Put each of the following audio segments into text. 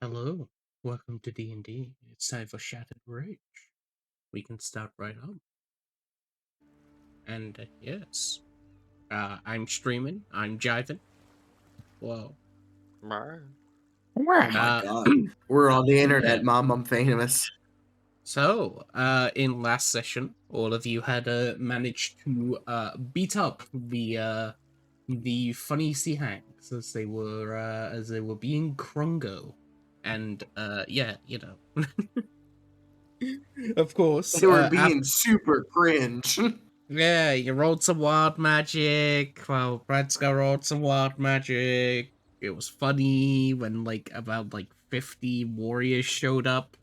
Hello, welcome to D&D. It's time for Shattered Rage. We can start right up. And yes, I'm streaming. I'm jiving. Whoa. Oh my god. We're on the internet, Yeah. Mom. I'm famous. So, in last session, all of you had managed to beat up the funny sea hags as they were being Krungo, and yeah, you know, of course, They were after. being super cringe. Yeah, you rolled some wild magic. Well, Predska rolled some wild magic. It was funny when about 50 warriors showed up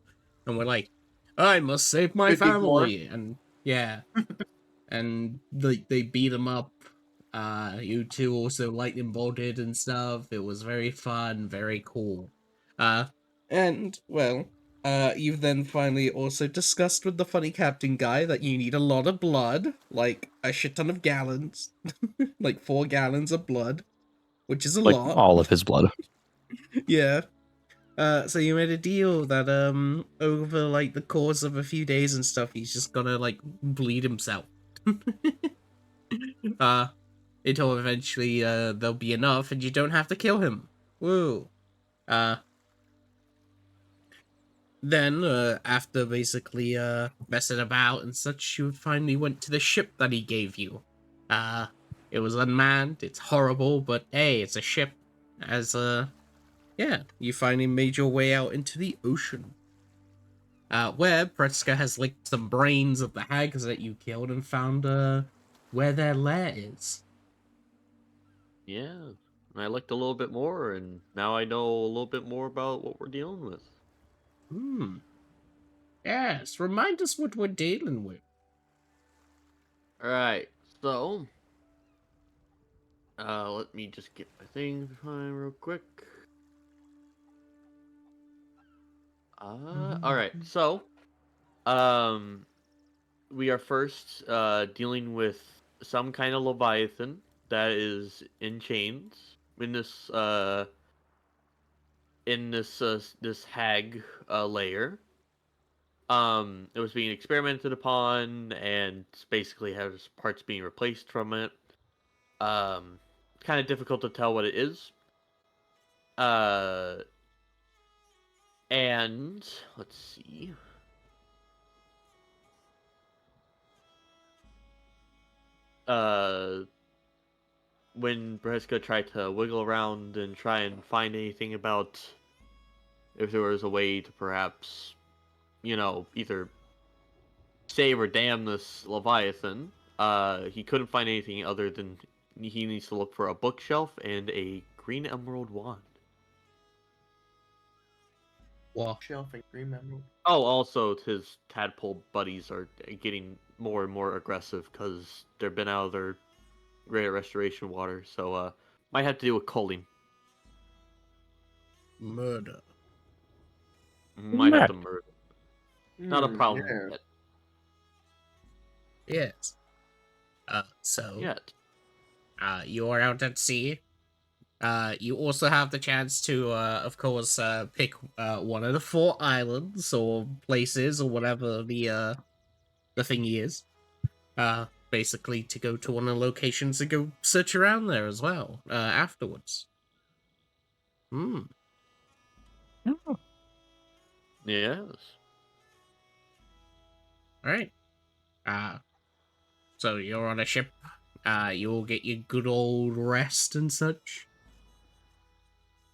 and were like, I must save my 54. family. And yeah, and they beat them up. You two also lightning bolted and stuff. It was very fun, very cool. Uh, and well, you've then finally also discussed with the funny captain guy that you need a lot of blood, like a shit ton of gallons, like 4 gallons of blood, which is a Like lot. all of his blood. Yeah. So you made a deal that over like the course of a few days and stuff, he's just gonna like bleed himself. uh until eventually there'll be enough and you don't have to kill him. Woo. Uh then after basically messing about and such, you finally went to the ship that he gave you. Uh it was unmanned, it's horrible, but hey, it's a ship. As yeah, you finally made your way out into the ocean. Where Predska has licked some brains of the hags that you killed and found where their lair is. Yeah, and I looked a little bit more, and now I know a little bit more about what we're dealing with. Hmm. Yes, remind us what we're dealing with. Alright, so... let me just get my thing behind real quick. Alright, so... Um... We are first, dealing with some kind of Leviathan that is in chains in this hag, layer. It was being experimented upon, and basically has parts being replaced from it. Kind of difficult to tell what it is. Uh, and let's see. Uh, when Breska tried to wiggle around and try and find anything about if there was a way to perhaps, either save or damn this Leviathan, he couldn't find anything other than he needs to look for a bookshelf and a green emerald wand. Well, Shelf and green emerald. Oh, also his tadpole buddies are getting more and more aggressive because they've been out of their greater restoration water, so might have to do with culling. murder. Might have to murder. Not a problem Yeah. yet. Yes. So, Yet. you're out at sea. You also have the chance to, of course, pick one of the 4 islands or places or whatever the thingy is. Basically to go to one of the locations and go search around there as well. Afterwards. Hmm. Yes. All right. So you're on a ship. You'll get your good old rest and such.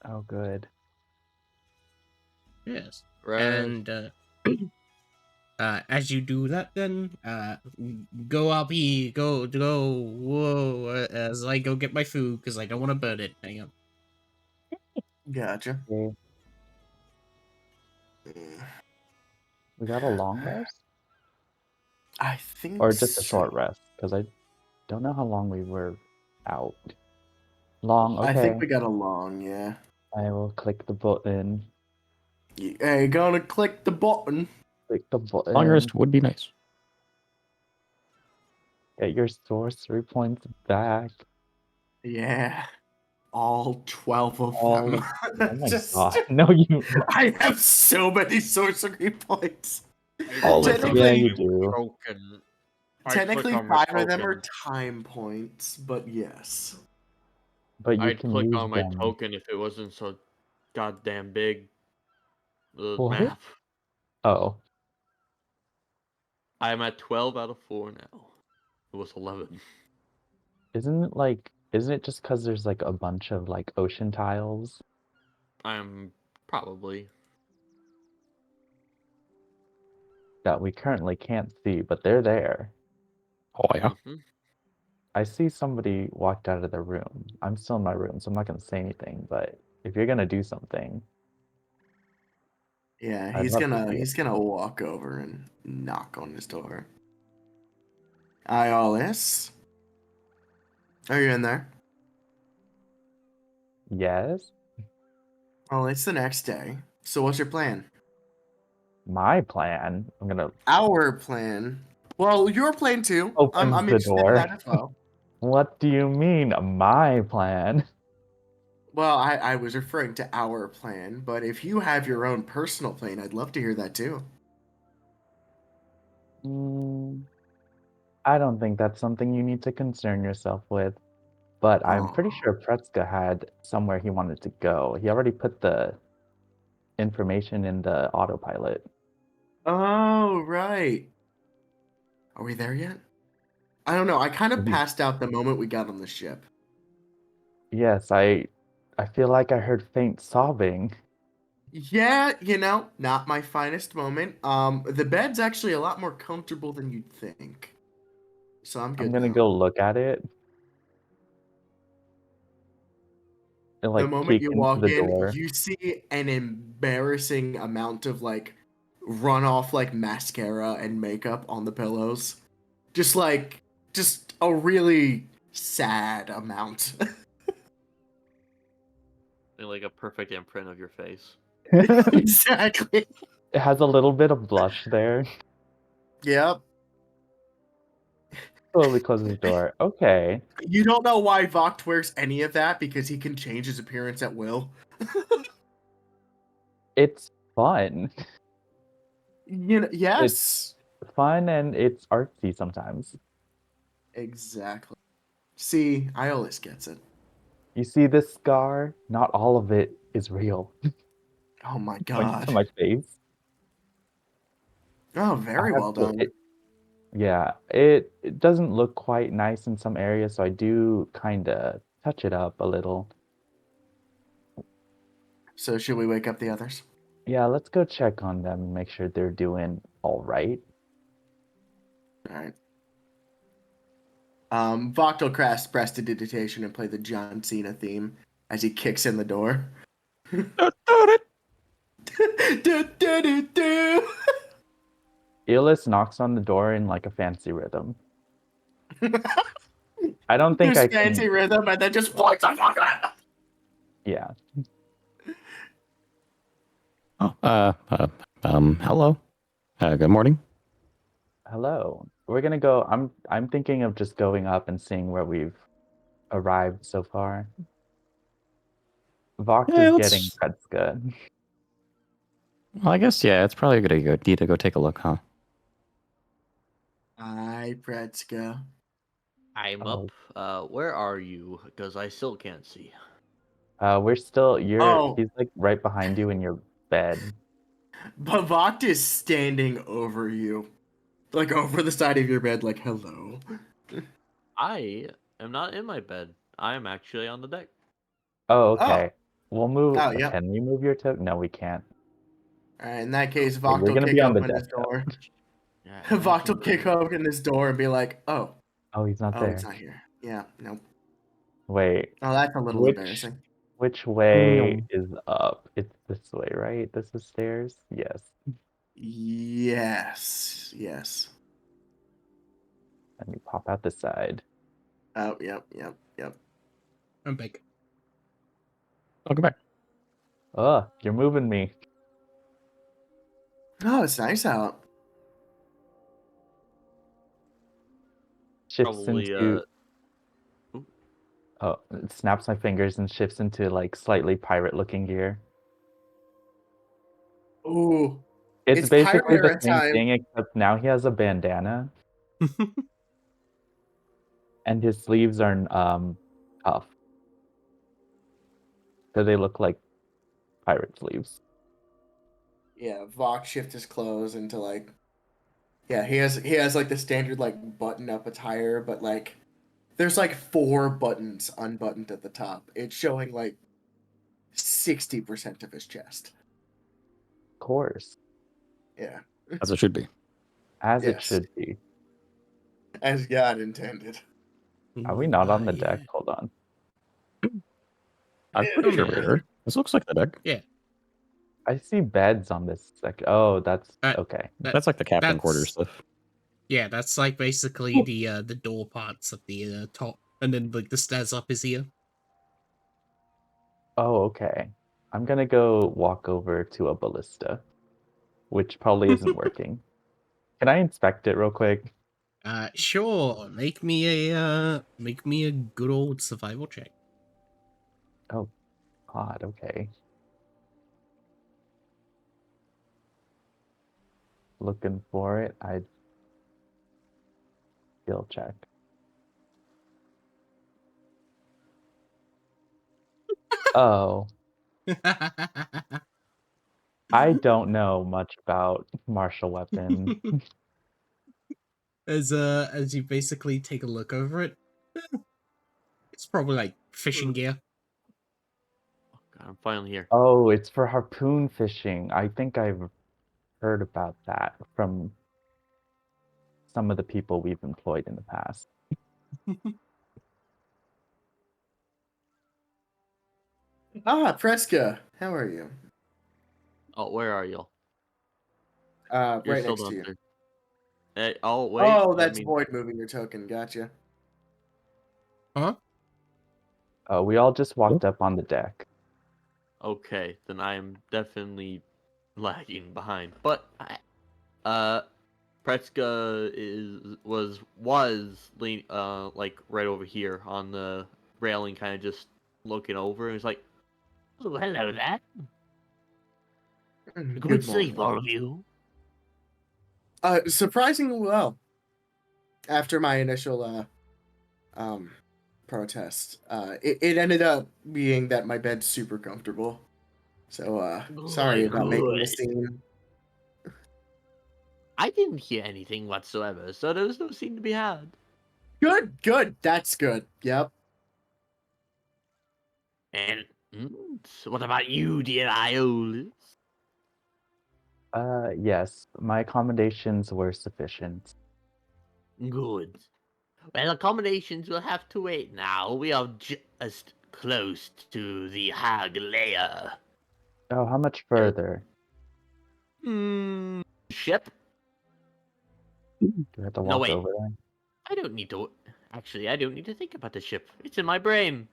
Oh, good. Yes. Right. And as you do that, then go up here, go. Whoa! As I go get my food because I don't want to burn it. Hang on. Gotcha. Okay. We got a long rest? I think Or just a so. short rest? Because I don't know how long we were out. Long, okay. I think we got a long, yeah. I will click the button. Hey, gonna click the button. Click the button. Long rest would be nice. Get your sorcery points back. Yeah. All 12 of All. them. Oh my Just- god! No, you. I have so many sorcery points. All of of them. Yeah, you do. Token. Technically, 5 of them are time points, but yes. But you I'd can click use on my them. token if it wasn't so goddamn big. The What? map. Oh, I'm at 12 out of 4 now. It was 11. isn't it just because there's like a bunch of like ocean tiles I'm probably. that we currently can't see, but they're there? Oh yeah. Mhm. I see somebody walked out of the room. I'm still in my room, so I'm not gonna say anything. But if you're gonna do something, Yeah, I'd love to see he's gonna walk over and knock on his door. Iolus? Are you in there? Yes, Well, it's the next day. So what's your plan? my plan. I'm gonna Our plan. Well, your plan too. open I'm the interested in door. that as well. What do you mean, my plan? Well, I was referring to our plan, but if you have your own personal plan, I'd love to hear that too. I don't think that's something you need to concern yourself with. But I'm pretty Aw. sure Predska had somewhere he wanted to go. He already put the information in the autopilot. Oh, right. Are we there yet? I don't know. I kind of Mhm. passed out the moment we got on the ship. Yes, I feel like I heard faint sobbing. Yeah, not my finest moment. The bed's actually a lot more comfortable than you'd think. So I'm I'm good gonna now. go look at it and The like moment peek you into walk the in, door. you see an embarrassing amount of like runoff like mascara and makeup on the pillows. Just a really sad amount. Like a perfect imprint of your face. Exactly. It has a little bit of blush there. Yep. Slowly closes the door. Okay. You don't know why Vogt wears any of that because he can change his appearance at will. It's fun. Yes. Fun and it's artsy sometimes. Exactly. See, Iolus gets it. You see this scar? Not all of it is real. Oh my Points to god. my face. Oh, I very have well to- done. Yeah, it doesn't look quite nice in some areas, so I do kind of touch it up a little. So should we wake up the others? Yeah, let's go check on them and make sure they're doing all right. Alright. Vogt will cast Prestidigitation and play the John Cena theme as he kicks in the door. Do-do-do-do. Elis knocks on the door in like a fancy rhythm. I don't think There's I fancy can. rhythm and then just what the fuck? Yeah. Oh, hello. Good morning. Hello. We're gonna go. I'm thinking of just going up and seeing where we've arrived so far. Vogt Yeah, is let's- getting Predska. Well, I guess yeah, it's probably a good idea to go take a look, huh? Hi, Predska. I'm Oh. up. Where are you? Because I still can't see. We're still. Oh. He's like right behind you in your bed. But Vogt is standing over you. Like over the side of your bed, like, hello. I am not in my bed. I am actually on the deck. Oh, okay. We'll move. Oh, yep. Can we move your token? No, we can't. Alright, in that case, Okay, Vogt you're will gonna kick be on the open his deck, though. door. Yeah, Vogt will kick imagine- open his door and be like, oh. Oh, he's not Oh, there. he's not here. Yeah, nope. Wait. Oh, that's a little embarrassing. Which way is up? It's this way, right? This is stairs? Yes. Yes. Let me pop out the side. Oh, yep. I'm big. Welcome back. Oh, you're moving me. Oh, it's nice out. Shifts Probably into. Oh, it snaps my fingers and shifts into like slightly pirate-looking gear. Ooh, It's it's basically the Pyra same time. thing, except now he has a bandana and his sleeves are tough. So they look like pirate sleeves. Yeah, Vox shift his clothes into like, yeah, he has like the standard like button up attire, but like there's like 4 buttons unbuttoned at the top. It's showing like 60% of his chest. Of course, Yeah. As it should be. as it Yes. should be. As God intended. Are we not on the Yeah. deck? Hold on. I'm pretty sure we're here. This looks like the deck. Yeah. I see beds on this Oh, that's okay. That- That's like the captain quarters that's- stuff. Yeah, that's like basically the door parts at the top, and then like the stairs up is here. Oh, okay. I'm gonna go walk over to a ballista, which probably isn't working. Can I inspect it real quick? Sure. Make me a good old survival check. Oh, God, okay. Looking for it. I skill check. Oh, I don't know much about martial weapon. As you basically take a look over it, it's probably like fishing gear. God, I'm finally here. Oh, it's for harpoon fishing. I think I've heard about that from some of the people we've employed in the past. Ah, Predska, how are you? Oh, where are you? Right You're still next to you. downstairs. Hey, oh wait. Oh, that that's means- Void moving your token. Gotcha. Huh? Oh, we all just walked up on the deck. Okay, then I am definitely lagging behind. But Predska was like right over here on the railing, kind of just looking over, and he's like, "Oh, hello there. Good Good sleep, morning. all of you." Surprisingly well. After my initial protest, it ended up being that my bed's super comfortable. So sorry about making a Good. scene. I didn't hear anything whatsoever, so there was no scene to be had. Good. That's good. Yep. And so what about you, dear Iolus? Yes, my accommodations were sufficient. Good. Well, accommodations will have to wait now. We are just close to the Hag layer. Oh, how much further? Ship? Do we have to No, walk wait. over there? I don't need to. Actually, I don't need to think about the ship. It's in my brain.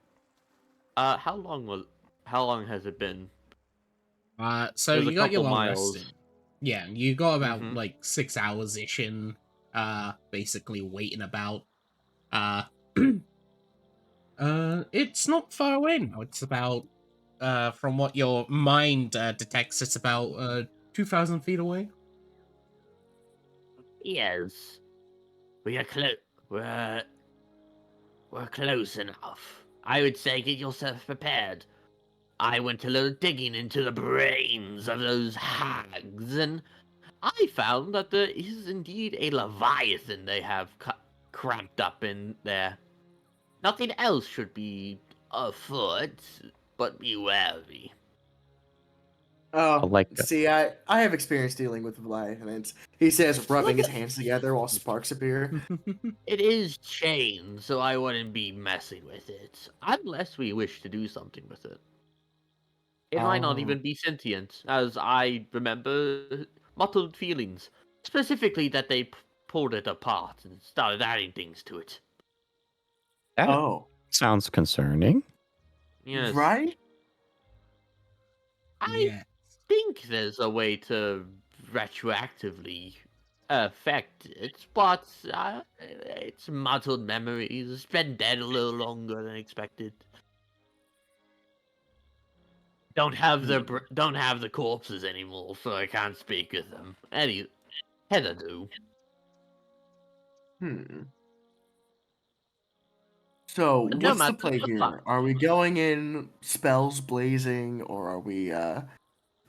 How long has it been? So There's a you got your couple long miles. rest in. Yeah, you got about Mhm. like 6 hours ish in. Basically waiting about. Uh, it's not far away now. It's about. From what your mind detects, it's about 2,000 feet away. Yes. We are close. We're close enough. I would say get yourself prepared. I went a little digging into the brains of those hags, and I found that there is indeed a leviathan they have cramped up in there. Nothing else should be afoot, but be wary. Oh, like see, I have experience dealing with Leviathans. He says, rubbing his hands together while sparks appear. It is chained, so I wouldn't be messing with it, unless we wish to do something with it. It might not Oh. even be sentient, as I remember muddled feelings. Specifically that they pulled it apart and started adding things to it. that Oh, sounds concerning. Yes. right? I Yeah. think there's a way to retroactively affected, but it's muddled memories. It's been dead a little longer than expected. Don't have the corpses anymore, so I can't speak with them. Heather do. So, No what's the matter, play it's fine. here? Are we going in spells blazing, or are we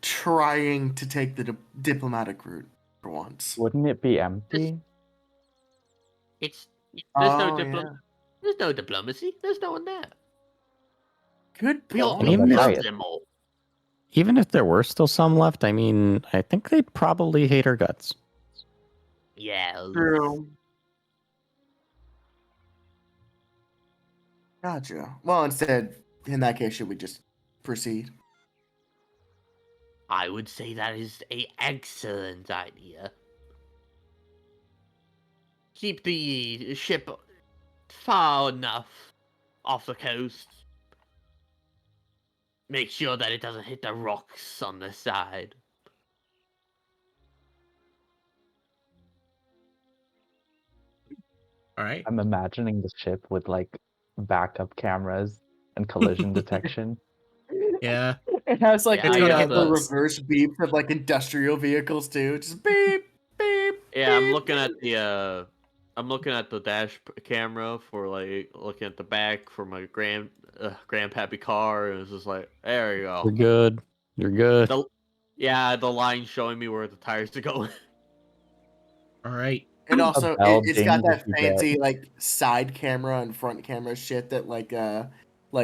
trying to take the diplomatic route for once? Wouldn't it be empty? There's Oh, yeah. there's no diplomacy. There's no one there. Good We all And even if- killed them all. Even if there were still some left, I mean, I think they'd probably hate our guts. Yeah. True. Gotcha. Well, instead, in that case, should we just proceed? I would say that is an excellent idea. Keep the ship far enough off the coast. Make sure that it doesn't hit the rocks on the side. All right. I'm imagining the ship with like backup cameras and collision detection. Yeah. It has like Yeah, I got the the- reverse beeps of like industrial vehicles too. Just beep, beep. Yeah, I'm beep, looking at beep. the dash camera for like looking at the back for my grandpappy car, and it's just like, there you You're go. good. You're good. The line showing me where the tires are going. All right. And also, bell it's got dings that if you fancy like side camera and front camera shit that like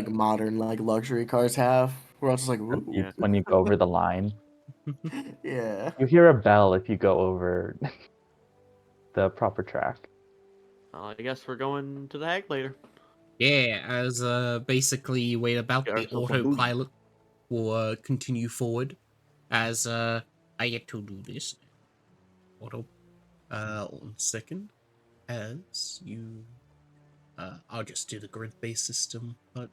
modern like luxury cars have. Where it's just like, Or ooh, Yeah. when you go over the line. yeah. You hear a bell if you go over the proper track. I guess we're going to the Hag later. Yeah, as basically you wait about, Get the ourselves some booze. autopilot will continue forward as I get to do this. Auto 1 second. As you I'll just do the grid-based system, but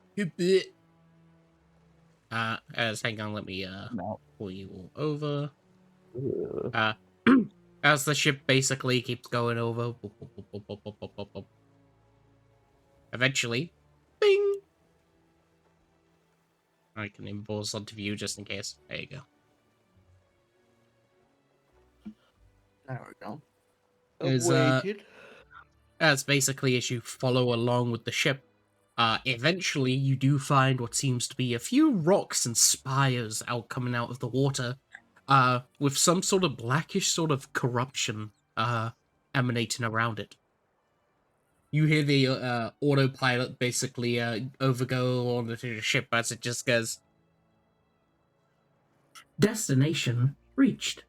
as hang on, let me No. pull you all over. Ugh. As the ship basically keeps going over. Eventually, bing! I can invoice onto view just in case. There you go. There we go. Is as basically as you follow along with the ship, eventually you do find what seems to be a few rocks and spires coming out of the water, with some sort of blackish sort of corruption emanating around it. You hear the autopilot basically overgo onto the ship as it just goes, "Destination reached."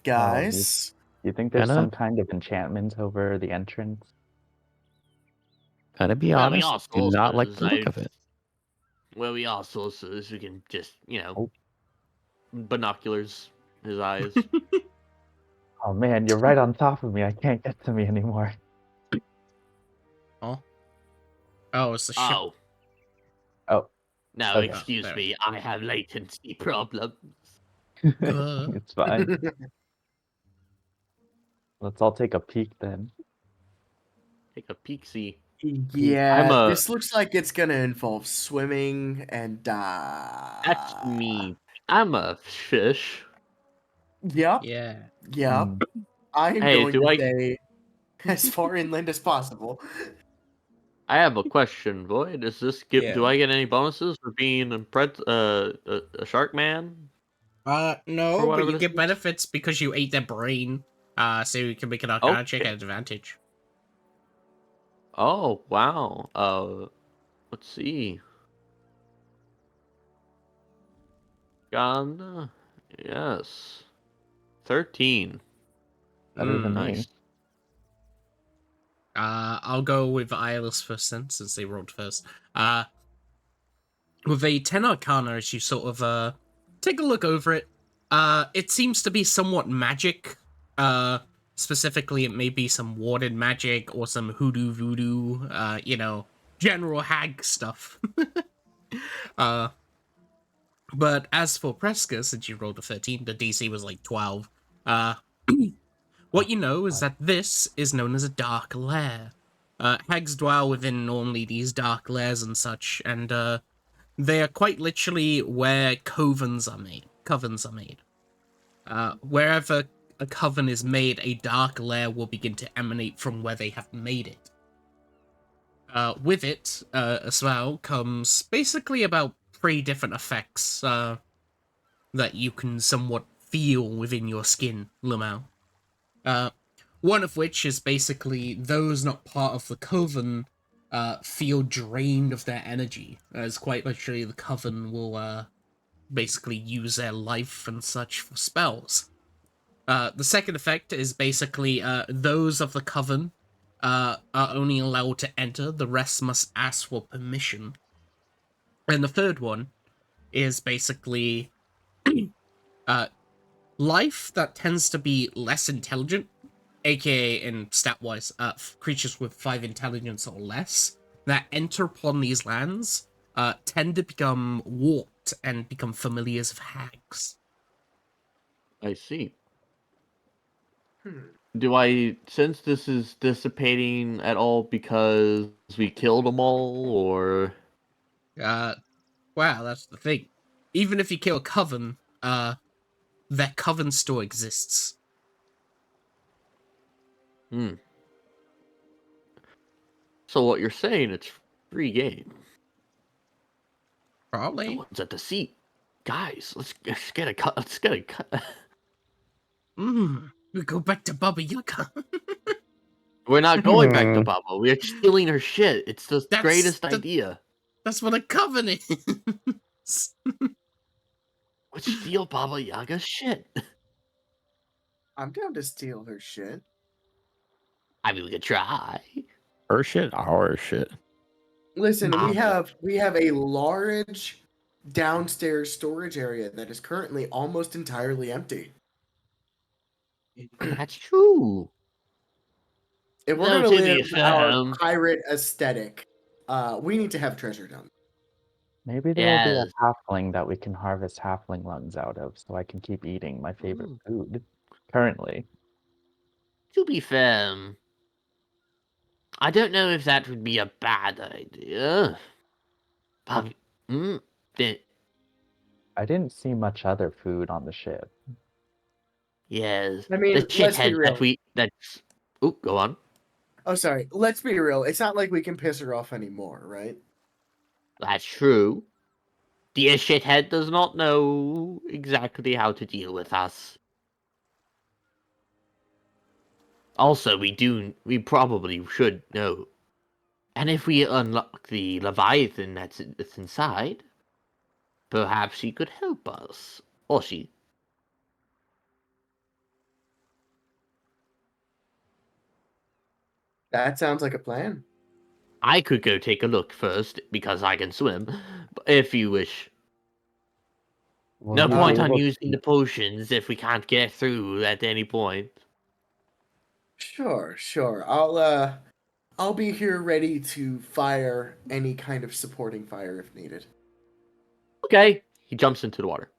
Guys, You think there's Kinda- some kind of enchantment over the entrance? Gotta be Well, we honest. are Do not like the sorcerers, look of it. Well, we are sorcerers. We can just, Oh. binoculars his eyes. Oh man, you're right on top of me. I can't get to me anymore. Oh, it's the ship. Oh. Oh. Now, Okay. excuse There. me, I have latency problems. It's fine. Let's all take a peek then. Take a peek-see. yeah, this looks like it's gonna involve swimming and That's me. I'm a fish. Yep, Yeah. yep. Hmm. I'm Hey, going do to I- stay as far inland as possible. I have a question, boy. Does this give? Yeah. Do I get any bonuses for being a shark man? No, Or but whatever you this get is? benefits because you ate their brain. So you can make an arcana check at advantage. Oh wow. Let's see. Gone. Yes. 13. Better than me. Nice. I'll go with Eyeless first then, since they rolled first. With a 10 arcana, as you sort of take a look over it, it seems to be somewhat magic. Specifically, it may be some warded magic or some hoodoo voodoo, general hag stuff. But as for Predska, since you rolled a 13, the DC was like 12. Uh, what you know is that this is known as a dark lair. Hags dwell within normally these dark lairs and such, and they are quite literally where covens are made. Covens are made. Wherever a coven is made, a dark lair will begin to emanate from where they have made it. With it, as well, comes basically about 3 different effects that you can somewhat feel within your skin, Lamau. One of which is basically those not part of the coven feel drained of their energy, as quite literally the coven will basically use their life and such for spells. The second effect is basically those of the coven are only allowed to enter, the rest must ask for permission. And the third one is basically life that tends to be less intelligent, aka in stat-wise, creatures with 5 intelligence or less, that enter upon these lands tend to become warped and become familiars of hags. I see. Hmm. Do I sense this is dissipating at all because we killed them all, or Wow, that's the thing. Even if you kill a coven, their coven still exists. hmm? So what you're saying? It's free game. The Probably. ones at the seat, guys. Let's get a cut. Let's get a cut. We go back to Baba Yaga. We're not going back to Baba. We're stealing her shit. It's the That's greatest the- idea. That's what a coven is. Let's steal Baba Yaga's shit. I'm down to steal her shit. I mean, we could try. Her shit, our shit. Listen, Um, we have a large downstairs storage area that is currently almost entirely empty. That's true. If we're No, gonna to be live our fair, pirate aesthetic, we need to have treasure dump. Maybe there will be a yes. halfling that we can harvest halfling lungs out of, so I can keep eating my favorite Mm. food. Currently, To be fair, I don't know if that would be a bad idea. But, the- I didn't see much other food on the ship. yes, I the mean, let's be shithead real. that's. Oh, go on. Oh, sorry. Let's be real. It's not like we can piss her off anymore, right? That's true. The shithead does not know exactly how to deal with us. Also, we probably should know. And if we unlock the Leviathan that's inside, perhaps he could help us. Or she. That sounds like a plan. I could go take a look first, because I can swim, if you wish. Will No you be point on able using to? the potions if we can't get through at any point. Sure, sure. I'll be here ready to fire any kind of supporting fire if needed. Okay. He jumps into the water.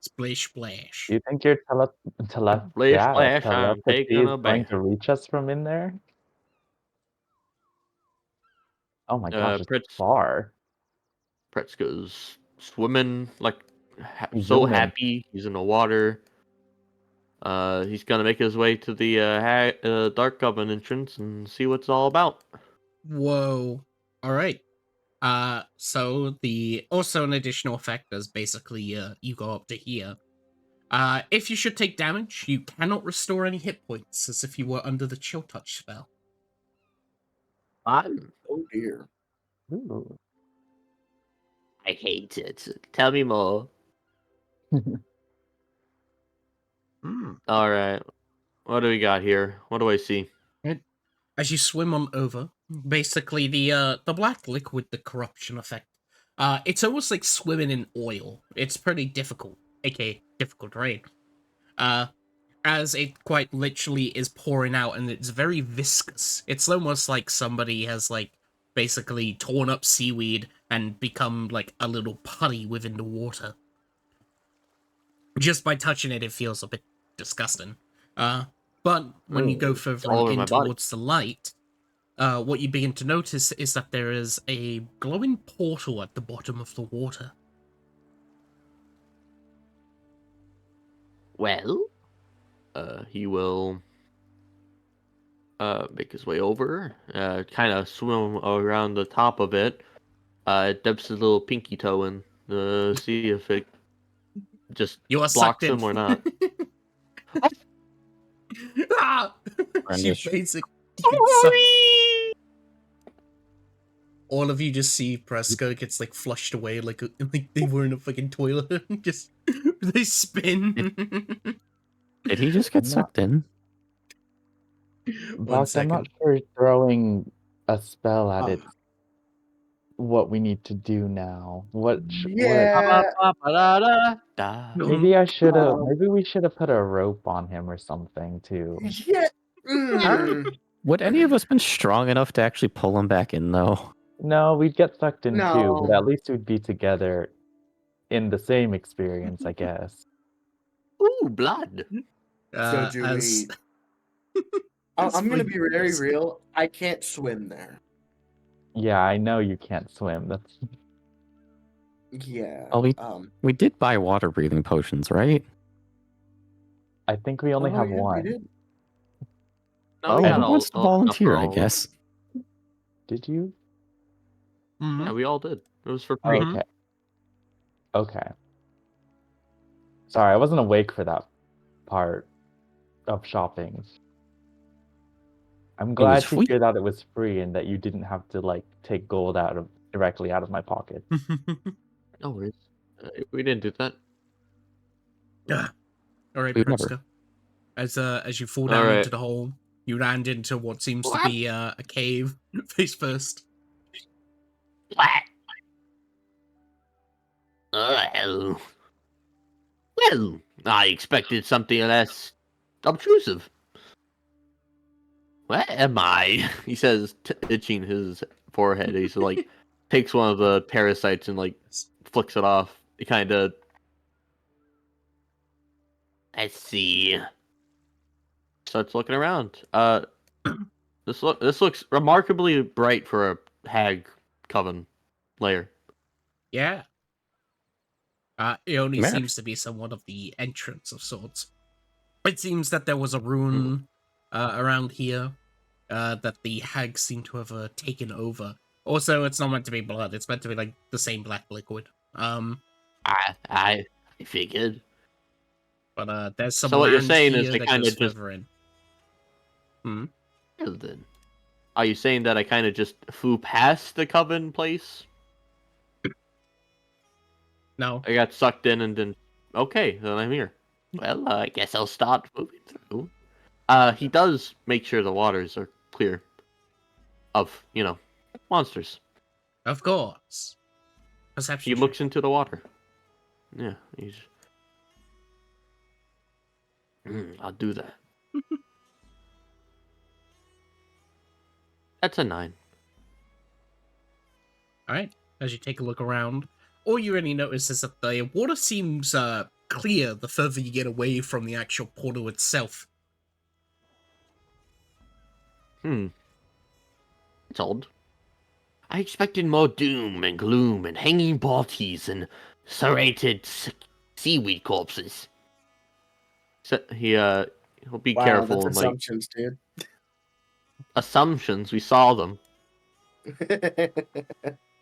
Splish splash. Do you think your Splish splash, I'm telepathy taking is a going bath. to reach us from in there? Oh my gosh, it's Pretz far. Pretzka's swimming like He's so zooming. happy. He's in the water. He's gonna make his way to the Dark Coven entrance and see what it's all about. Whoa. Alright. So the also an additional effect is basically you go up to here. If you should take damage, you cannot restore any hit points as if you were under the chill touch spell. Fun. Oh dear. Ooh. I hate it. Tell me more. All right. What do we got here? What do I see? As you swim on over, basically the black liquid, the corruption effect. It's almost like swimming in oil. It's pretty difficult, aka difficult rain. Uh, as it quite literally is pouring out, and it's very viscous. It's almost like somebody has like basically torn up seaweed, and become like a little putty within the water. Just by touching it, it feels a bit disgusting. But when you go It's further all on over in my body. towards the light, what you begin to notice is that there is a glowing portal at the bottom of the water. Well, he will make his way over, kind of swim around the top of it, dips his little pinky toe in to see if it just You are sucked blocks in. him or not. Ah! She Brandish. basically gets sucked. All of you just see Predska gets like flushed away like they were in a fucking toilet. Just they spin. Did he just get I'm not- sucked in? One Box, I'm not second. sure throwing a spell at Uh, it. What we need to do now? What? Yeah. Maybe I should have. Um, Maybe we should have put a rope on him or something too. Yeah. Would any of us been strong enough to actually pull him back in, though? No, we'd get sucked in too, but No. at least we'd be together in the same experience, I guess. Ooh, blood. So do As I'm gonna As be very for- real. I can't swim there. Yeah, I know you can't swim. That's Yeah. Oh, we did buy water breathing potions, right? I think we only have yeah, one. we did. No, we Oh. got Who wants to volunteer, I all of them. guess. Did you? Mhm. Yeah, we all did. It was for free. Mhm. Okay. Okay. Sorry, I wasn't awake for that part of shopping. I'm glad was to free. hear that it was free and that you didn't have to like take gold directly out of my pocket. No worries. We didn't do that. All right, We've never. Predska. As you fall All down right. into the hole, you land into what seems to be a cave, face first. Well, well, I expected something less obtrusive. Where am I? He says, itching his forehead. He's like, takes one of the parasites and like flicks it off. He kind of. Let's see. Starts looking around. This looks remarkably bright for a hag coven layer. Yeah. It only Merrick. seems to be somewhat of the entrance of sorts. It seems that there was a rune around here that the hags seem to have taken over. Also, it's not meant to be blood. It's meant to be like the same black liquid. I figured. But there's some So what you're land saying here is I that kinda goes just- further in. Hmm. Well then, are you saying that I kind of just flew past the coven place? No. I got sucked in and then. Okay, then I'm here. Well, I guess I'll start moving through. He does make sure the waters are clear of, monsters. Of course. Perception. He check. looks into the water. Yeah, he's. I'll do that. That's a 9. Alright. As you take a look around, all you really notice is that the water seems clear the further you get away from the actual portal itself. It's odd. I expected more doom and gloom and hanging bodies and serrated seaweed corpses. So he'll be Wow, careful that's and like assumptions, dude. assumptions. We saw them.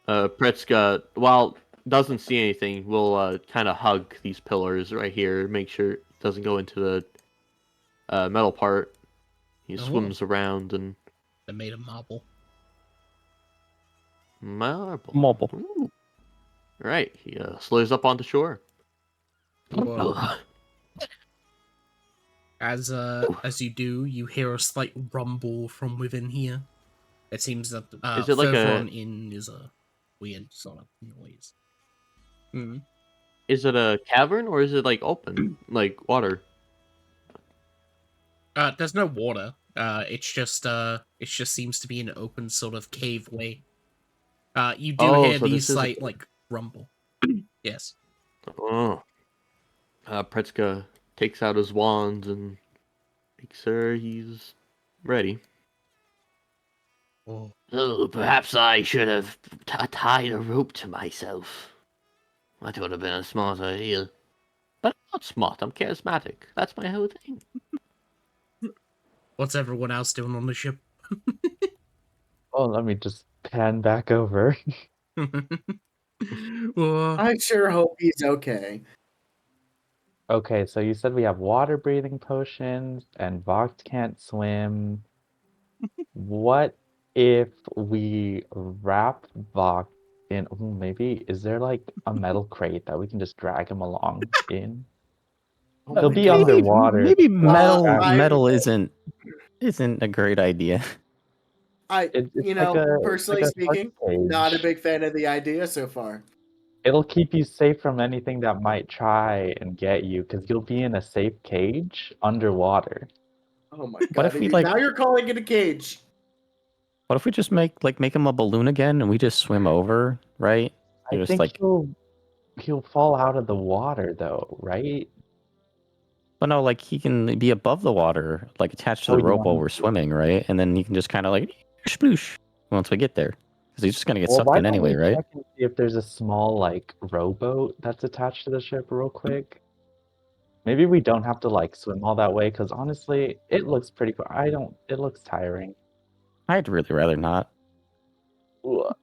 Predska, while doesn't see anything, will kind of hug these pillars right here, make sure it doesn't go into the metal part. He swims around and They're made of marble. marble. Mobile. Ooh. Right, he slithers up onto shore. Well, as you do, you hear a slight rumble from within here. It seems that Is it like further a- on in is a weird sort of noise. Hmm. Is it a cavern or is it like open, like water? There's no water. It just seems to be an open sort of cave way. You do Oh, hear so these this is a slight cave. like rumble. Yes. Oh. Predska takes out his wand and makes sure he's ready. Oh. Oh, perhaps I should have tied a rope to myself. That would have been a smart idea. But I'm not smart, I'm charismatic. That's my whole thing. What's everyone else doing on the ship? Oh, let me just pan back over. Oh, I sure hope he's okay. Okay, so you said we have water breathing potions and Vox can't swim. What if we wrap Vox in? Ooh, maybe is there like a metal crate that we can just drag him along in? Oh He'll my be God. underwater. Maybe Uh, I- metal isn't a great idea. It's like personally a shark speaking, not a cage. big fan of the idea so far. It'll keep you safe from anything that might try and get you, because you'll be in a safe cage underwater. Oh my What God! if we Now you're calling it a cage. what if we just make him a balloon again and we just swim over, right? I You're just think like, he'll fall out of the water though, right? but no, like he can be above the water, like attached to Oh, the you rope want while him we're to? swimming, right? And then he can just kind of like sploosh once we get there, because he's just gonna get Well, sucked why in don't anyway, we right? check and see if there's a small like rowboat that's attached to the ship real quick? Maybe we don't have to like swim all that way, because honestly, it looks pretty cool. It looks tiring. I'd really rather not. Ugh.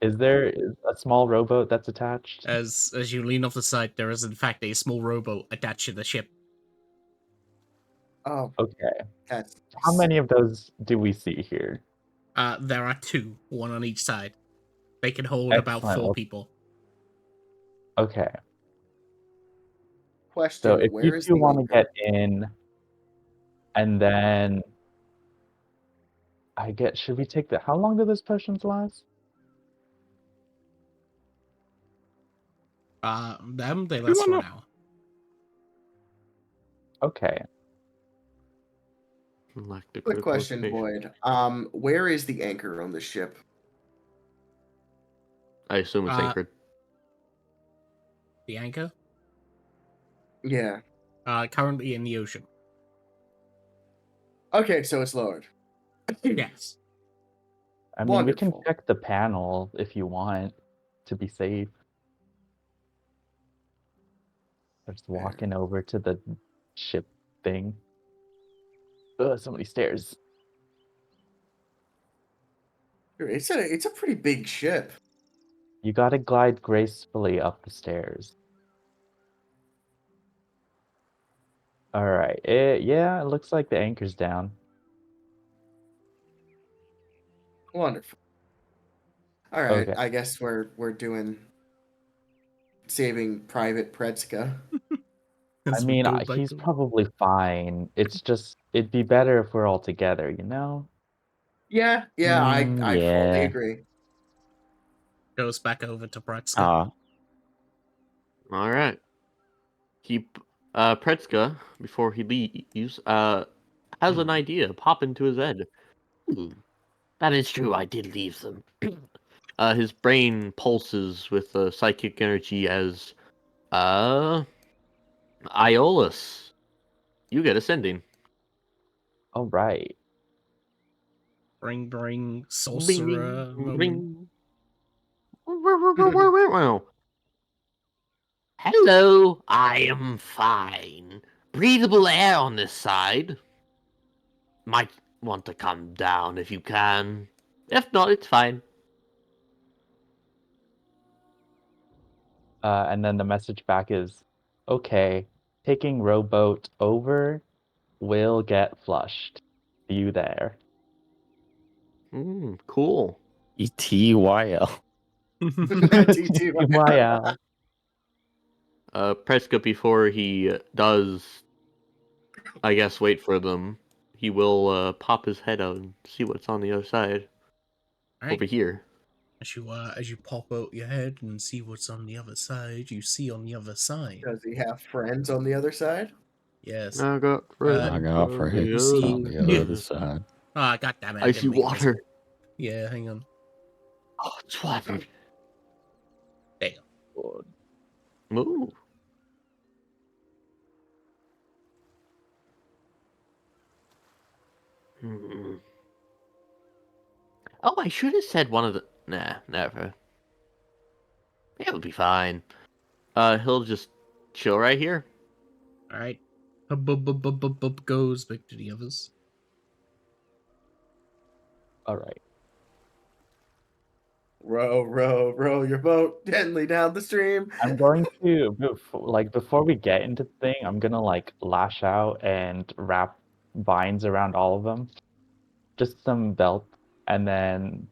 Is there a small rowboat that's attached? as you lean off the side, there is in fact a small rowboat attached to the ship. Oh, Okay. that's How many of those do we see here? There are two, one on each side. They can hold about Excellent. 4 people. Okay. So question? if you Where is two the want to anchor? get in, and then should we take how long do those potions last? They last for an hour. Okay. Like the Quick critical question, information. Void. Where is the anchor on the ship? I assume it's anchored. The anchor? Yeah. Currently in the ocean. Okay, so it's lowered. Yes. I mean, we can Wonderful. check the panel if you want to be safe. Just walking over to the ship thing. Ugh, so many stairs. It's a pretty big ship. You gotta glide gracefully up the stairs. Alright, yeah, it looks like the anchor's down. Wonderful. All right, Okay. I guess we're doing saving Private Predska. I mean, he's probably fine. It'd be better if we're all together, you know? Yeah, I fully Yeah. agree. Goes back over to Predska. All right. Predska, before he leaves, has an idea pop into his head. That is true, I did leave them. His brain pulses with psychic energy as, Iolus, you get ascending. All right. Bring, Bing, sorcerer bing, moment. bing. Hello, I am fine. Breathable air on this side. Might want to come down if you can. If not, it's fine. And then the message back is, okay, taking rowboat over will get flushed. See you there. Cool. ETYL. Wow. Prescott, before he does, I guess, wait for them, he will pop his head out and see what's on the other side. Right. Over here. As you pop out your head and see what's on the other side, you see on the other side. Does he have friends on the other side? Yes. I got friends I got on friends the see- on other the yeah. other side. Ah, goddammit. I see water. Yeah, hang on. Oh, 20. Damn. Ooh. Hmm. Oh, I should have said one of the. Nah, never. It'll be fine. He'll just chill right here. All right. Hub goes back to the others. All right. Row your boat gently down the stream. I'm going to before we get into the thing, I'm gonna like lash out and wrap vines around all of them, just some belt, and then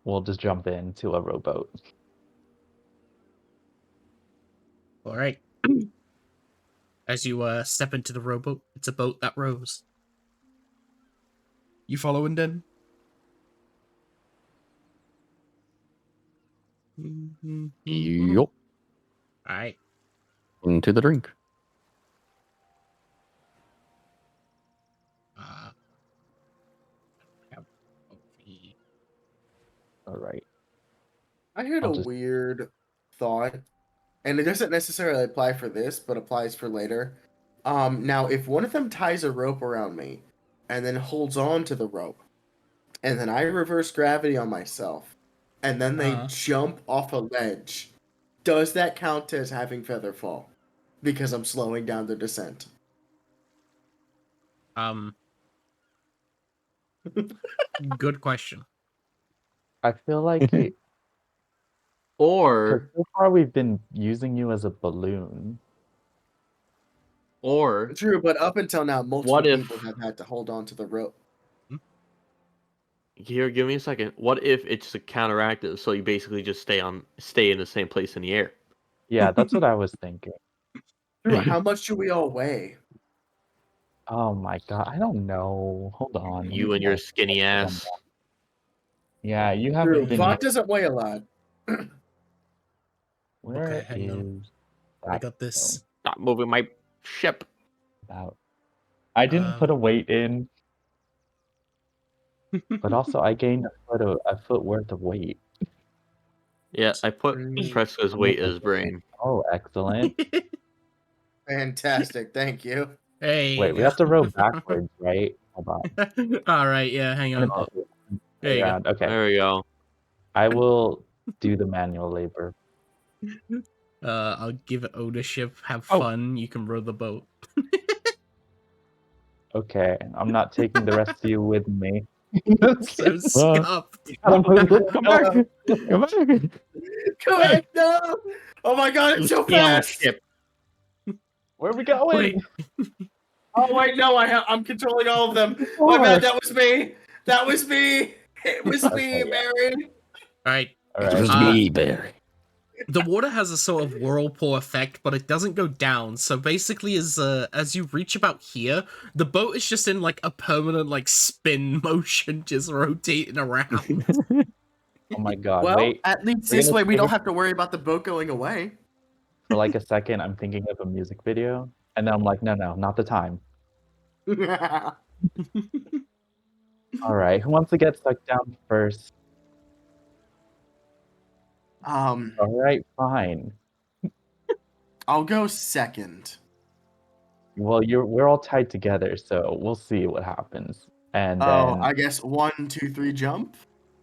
we'll just jump into a rowboat. All right. As you step into the rowboat, it's a boat that rows. You following, Den? Yup. All right. Into the drink. All right. I had I'll a just- weird thought, and it doesn't necessarily apply for this, but applies for later. Now, if one of them ties a rope around me and then holds on to the rope, and then I reverse gravity on myself, and then they jump off a ledge, does that count as having feather fall? Because I'm slowing down the descent. Good question. I feel like it. Or So far we've been using you as a balloon. True, but up until now, multiple What if- people have had to hold on to the rope. here, give me a second. What if it's a counteractive, so you basically just stay in the same place in the air? Yeah, that's what I was thinking. True, how much do we all weigh? Oh my god, I don't know. Hold on. let You me and your check. skinny ass. Yeah, you True, haven't been. Vought doesn't weigh a lot. Where Okay, hang on. is I that got this. Stop moving my ship. about? I didn't put a weight in, but also I gained a foot worth of weight. Yeah, I put Mm. Predska's weight as brain. Oh, excellent. Fantastic, thank you. Hey. Wait, we have to row backwards, right? Hold on. All right. Yeah. Hang on. There you go. Around. Okay, There we go. I will do the manual labor. I'll give it ownership. Have Oh. fun. You can row the boat. Okay, I'm not taking the rest of you with me. So scuffed. Come back. Come back. Correct, no! Oh my god, it's so Stay on the fast! ship. Where are we going? Wait. Oh wait, no, I'm controlling all of them. My bad, that was me! That was me! It was me, Okay, yeah. Mary! All right. All It right. was me, Barry. The water has a sort of whirlpool effect, but it doesn't go down. So basically, as you reach about here, the boat is just in like a permanent like spin motion, just rotating around. Oh my god, Well, wait. at least We're this gonna way we don't save it- have to worry about the boat going away. For like a second, I'm thinking of a music video, and then I'm like, no, not the time. All right, who wants to get stuck down first? All right, fine. I'll go second. Well, we're all tied together, so we'll see what happens. And Oh, then I guess 1, 2, 3, jump.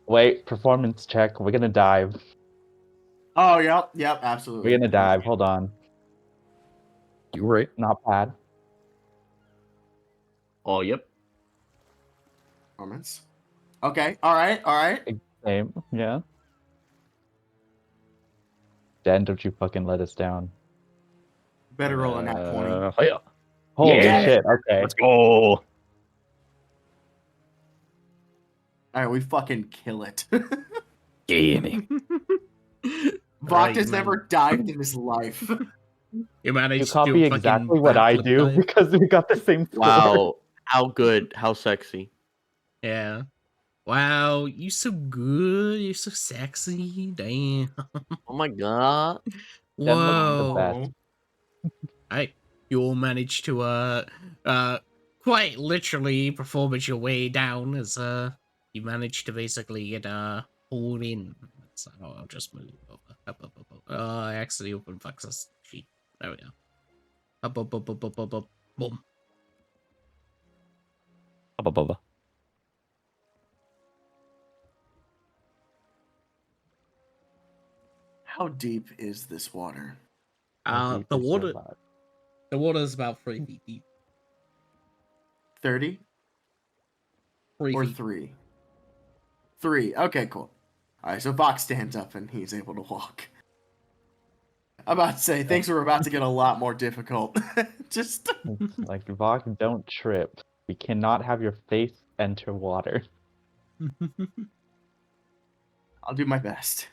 wait, performance check. We're gonna dive. Oh, yep, absolutely. We're gonna dive. Hold on. You were right. Not bad. Oh, yep. Performance. Okay, alright. Same, yeah. Dan, don't you fucking let us down. Better roll a nat 20. Yeah. Holy Yeah. shit, okay. Let's go. Alright, we fucking kill it. Gaming. Vought has never dived in his life. You managed You to copy do a exactly fucking what I backflip do dive. because we got the same score. Wow. How good. How sexy. Yeah. Wow, you so good. You're so sexy. Damn. Oh my god. Dan looks the Whoa. best. You all managed to quite literally performance your way down as you managed to basically get pulled in. So I'll just move over. I actually opened Fox's sheet. There we go. Boom. Bubba bubba. How deep is this water? How deep The is your water. bot? The water is about 3 feet deep. 30 3 or feet. 3? 3. Okay, cool. All right, so Vox stands up and he's able to walk. I'm about to say things are about to get a lot more difficult. Just It's like, Vok, don't trip. We cannot have your face enter water. I'll do my best.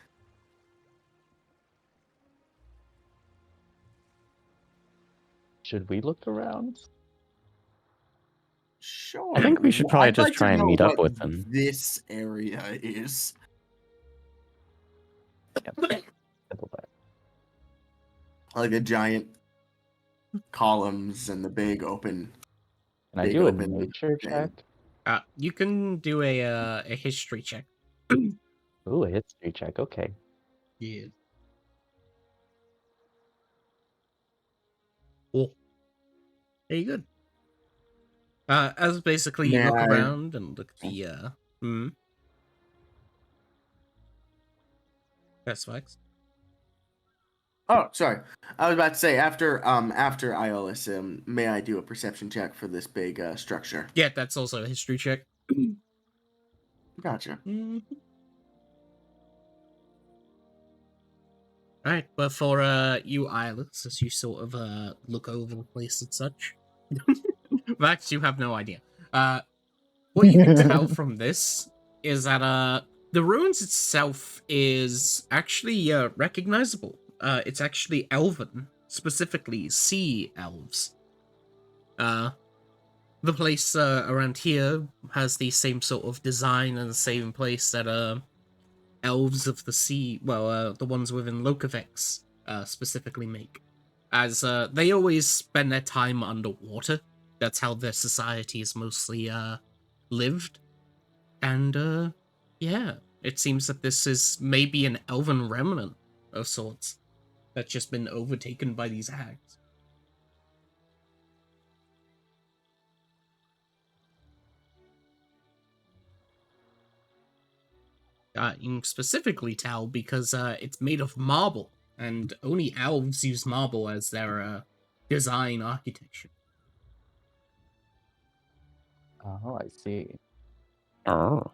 Should we look around? Sure. I think we should probably I'd just like to try and know meet up what with them. this area is. Simple back. Like the giant columns and the big open. Can I Big do a open nature thing. check? You can do a history check. Ooh, a history check. Okay. Yeah. Oh. Very good. As basically you May look I- around and look at the That's facts. Oh, sorry. I was about to say after Iolus, may I do a perception check for this big structure? Yeah, that's also a history check. Gotcha. Alright, but for you Islets, as you sort of look over the place and such. Vax, you have no idea. What you can tell from this is that the ruins itself is actually recognizable. It's actually elven, specifically sea elves. The place around here has the same sort of design and the same place that elves of the sea, well, the ones within Lokavex specifically make. As they always spend their time underwater. That's how their society is mostly lived. And yeah, it seems that this is maybe an elven remnant of sorts that's just been overtaken by these hags. You can specifically tell because it's made of marble, and only elves use marble as their design architecture. Oh, I see. Oh.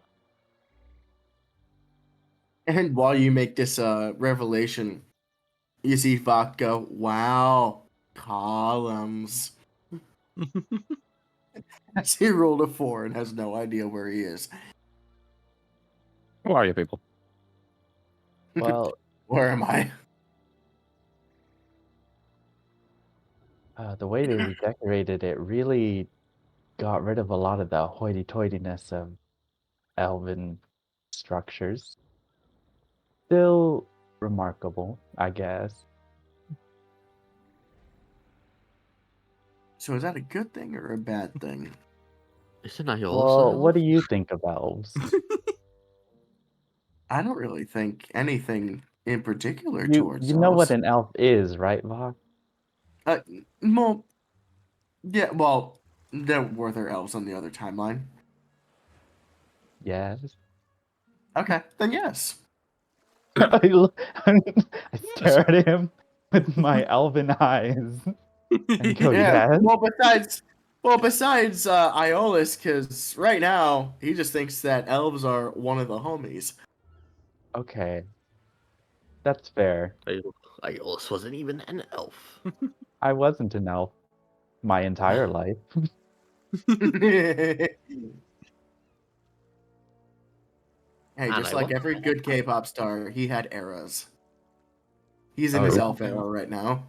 And while you make this revelation, you see Vok go, "Wow, columns." As he rolled a 4 and has no idea where he is. Who are you people? Well, Where am I? the way they redecorated it really got rid of a lot of the hoity-toityness of elven structures. Still remarkable, I guess. So is that a good thing or a bad thing? Isn't Iola Well, what do you think of elves? I don't really think anything in particular You towards know what elves. an elf is, right, Vok? Well, yeah, well, were there elves on the other timeline? Yes. Okay, then yes. I stare at him with my elven eyes and go, Yeah. yes. Besides Iolus, because right now he just thinks that elves are one of the homies. Okay. That's fair. Iolus wasn't even an elf. I wasn't an elf my entire life. Hey, And just I like was every an good K-pop star, he had eras. He's in Oh, his yeah. elf era right now.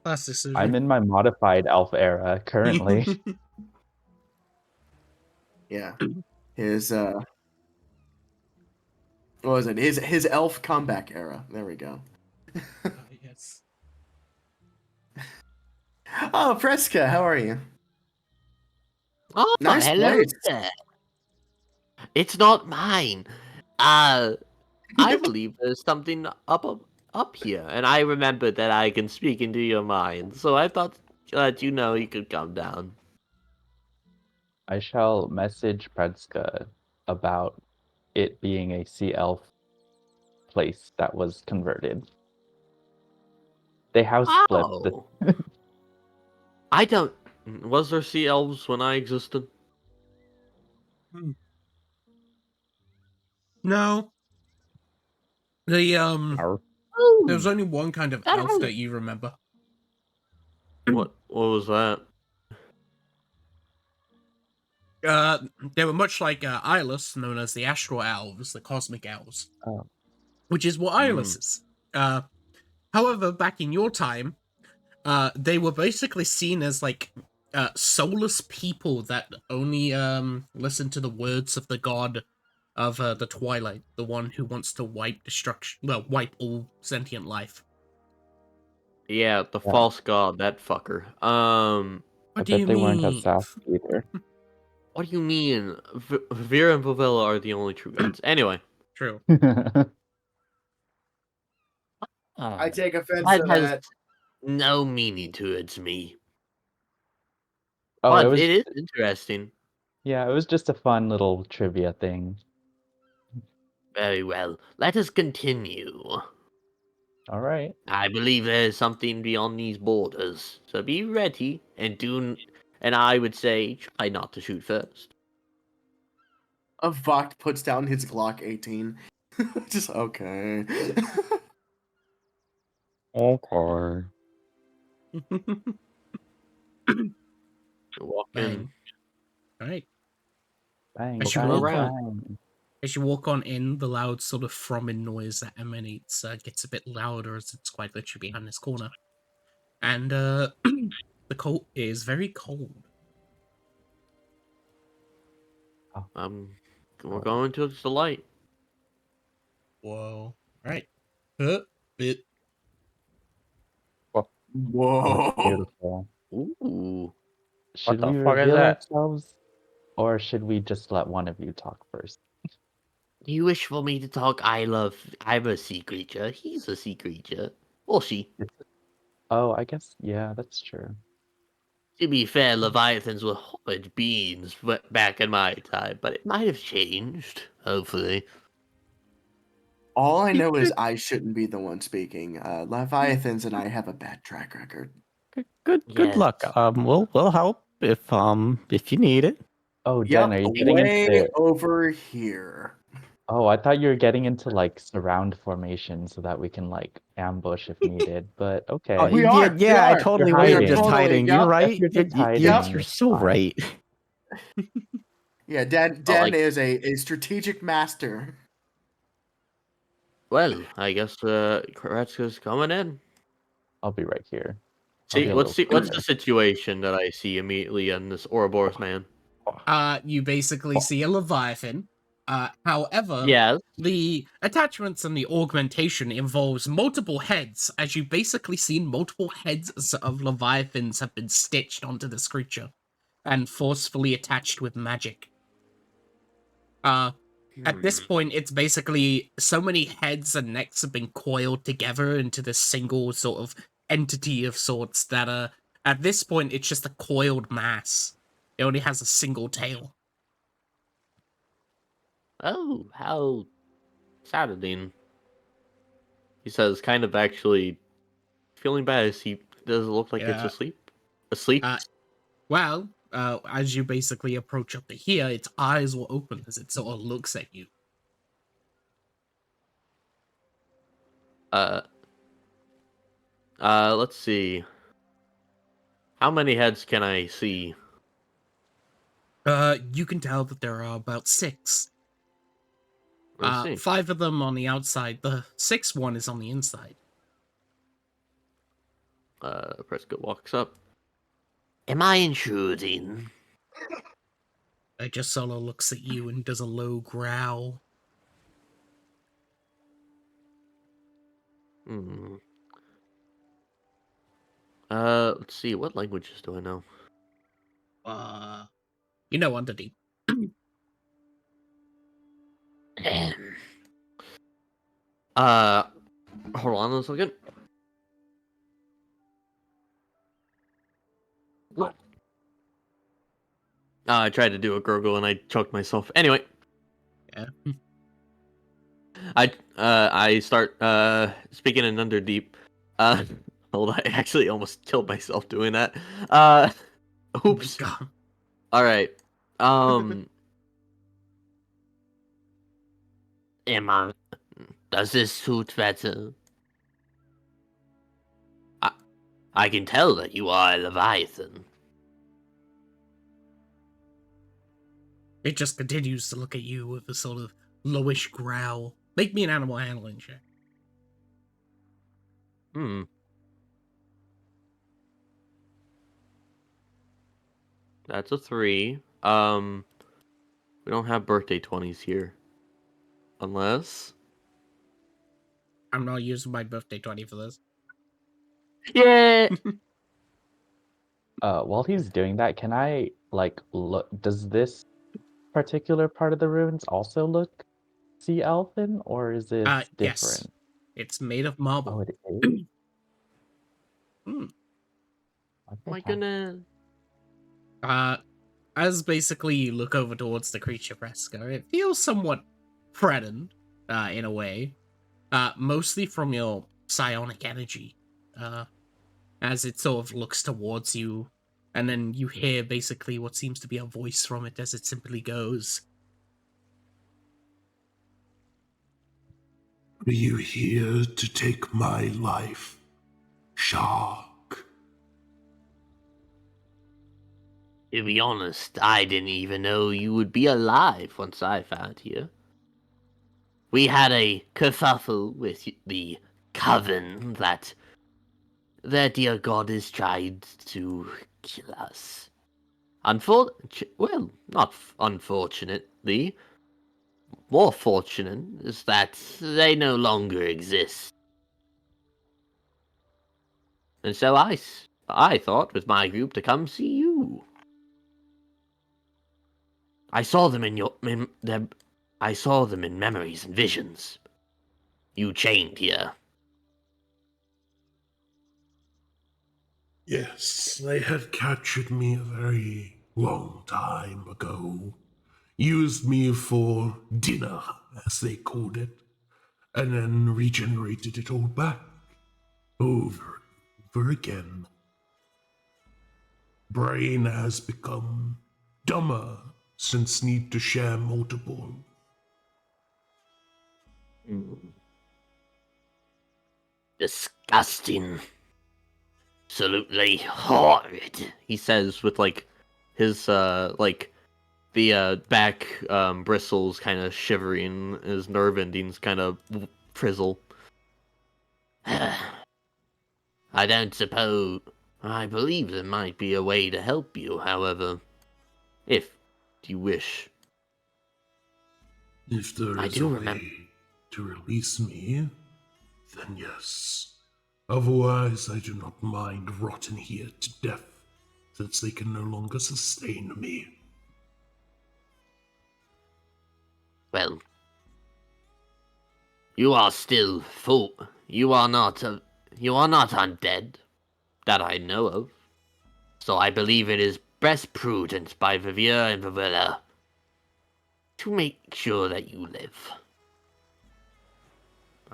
Plastic surgery. I'm in my modified elf era currently. Yeah. His what was it? His elf comeback era. There we go. Yes. Oh, Predska, how are you? Oh, Nice hello place. there. It's not mine. I believe there's something up here, and I remembered that I can speak into your mind, so I thought that you could come down. I shall message Predska about it being a sea elf place that was converted. They house split. Oh, I don't. Was there sea elves when I existed? No. The Our there was Oh, only one kind of that elf has that you remember. what? What was that? Uh, they were much like Iolus, known as the Astral Elves, the Cosmic Elves, Oh. which is what Iolus is. However, back in your time, they were basically seen as like soulless people that only listen to the words of the god of the Twilight, the one who wants to wipe all sentient life. Yeah, the Yeah. false god, that fucker. I What do bet you they weren't as mean? sassy either. What do you mean? Vera and Vovella are the only true gods. Anyway, True. I take offense that to has that. no meaning towards me. Oh, it But was it is interesting. yeah, it was just a fun little trivia thing. Very well. Let us continue. All right. I believe there is something beyond these borders, so be ready and I would say try not to shoot first. A Voct puts down his Glock 18. Just okay. Okay. Walk in. Bang. All right. Bang, As you Looking bang, walk around. on, bang. as you walk on in, the loud sort of thrumming noise that emanates gets a bit louder as it's quite literally behind this corner, and the cold is very cold. We're going towards the light. Whoa! All right. It. Oh, Whoa. beautiful. Ooh. Should the we fuck is reveal that? ourselves, or should we just let one of you talk first? Do you wish for me to talk? I'm a sea creature. He's a sea creature. Or she. Oh, I guess yeah, that's true. To be fair, Leviathans were horrid beings back in my time, but it might have changed, hopefully. All I know is I shouldn't be the one speaking. Leviathans and I have a bad track record. Good Yes. luck. We'll help if you need it. Oh, Den, Yep, are you getting way into? over here. Oh, I thought you were getting into like surround formation so that we can like ambush if needed. But okay. Oh, We yeah, are, we yeah. I are. totally You're we were hiding. just Totally, hiding. yep. You're right. If you're just hiding, You're it's so fine. right. Yeah, Den is a strategic master. Well, I guess Predska's coming in. I'll be right here. I'll be See, a what's little the closer. situation that I see immediately in this Ouroboros man? You basically see a Leviathan. However, Yes. the attachments and the augmentation involves multiple heads, as you basically seen multiple heads of Leviathans have been stitched onto this creature and forcefully attached with magic. At this point, it's basically so many heads and necks have been coiled together into this single sort of entity of sorts that, at this point, it's just a coiled mass. It only has a single tail. Oh, how saddening. He says, kind of actually feeling bad. Does it look like it's Yeah. asleep? Asleep? Well, as you basically approach up to here, its eyes will open as it sort of looks at you. Let's see. How many heads can I see? You can tell that there are about 6. Let's see. 5 of them on the outside. The 6th one is on the inside. Prescott walks up. Am I intruding? It just sort of looks at you and does a low growl. Let's see. What languages do I know? You know, Underdeep. Hold on a second. I tried to do a gurgle and I choked myself. Anyway, Yeah. I start speaking in Underdeep. Uh, hold on, I actually almost killed myself doing that. Oops. God. All right. Emma, does this suit better? I can tell that you are a Leviathan. It just continues to look at you with a sort of lowish growl. Make me an animal handling check. That's a 3. We don't have birthday 20s here. Unless... I'm not using my birthday 20 for this. Yeah! While he's doing that, can I like look? Does this particular part of the ruins also look sea elfin, or is it Yes. different? It's made of Oh, marble. it is. Mm. My Okay. goodness. As basically you look over towards the creature Predska, it feels somewhat threatened, in a way. Mostly from your psionic energy. As it sort of looks towards you, and then you hear basically what seems to be a voice from it as it simply goes, "Are you here to take my life, shark?" To be honest, I didn't even know you would be alive once I found you. We had a kerfuffle with the coven that their dear goddess tried to kill us. Well, not unfortunately. More fortunate is that they no longer exist. And so I thought with my group to come see you. I saw them I saw them in memories and visions. You chained here. Yes, they had captured me a very long time ago. Used me for dinner, as they called it, and then regenerated it all back. Over and over again. Brain has become dumber since need to share multiple. Disgusting. Absolutely horrid. He says with, like, his, like, the, back, bristles kind of shivering, his nerve endings kind of frizzle. I don't suppose. I believe there might be a way to help you, however. If you wish. If there I is do a remember. way to release me, then yes. Otherwise, I do not mind rotting here to death, since they can no longer sustain me. Well, you are still full. You are not undead, that I know of. So I believe it is best prudent by Vivir and Vivilla to make sure that you live.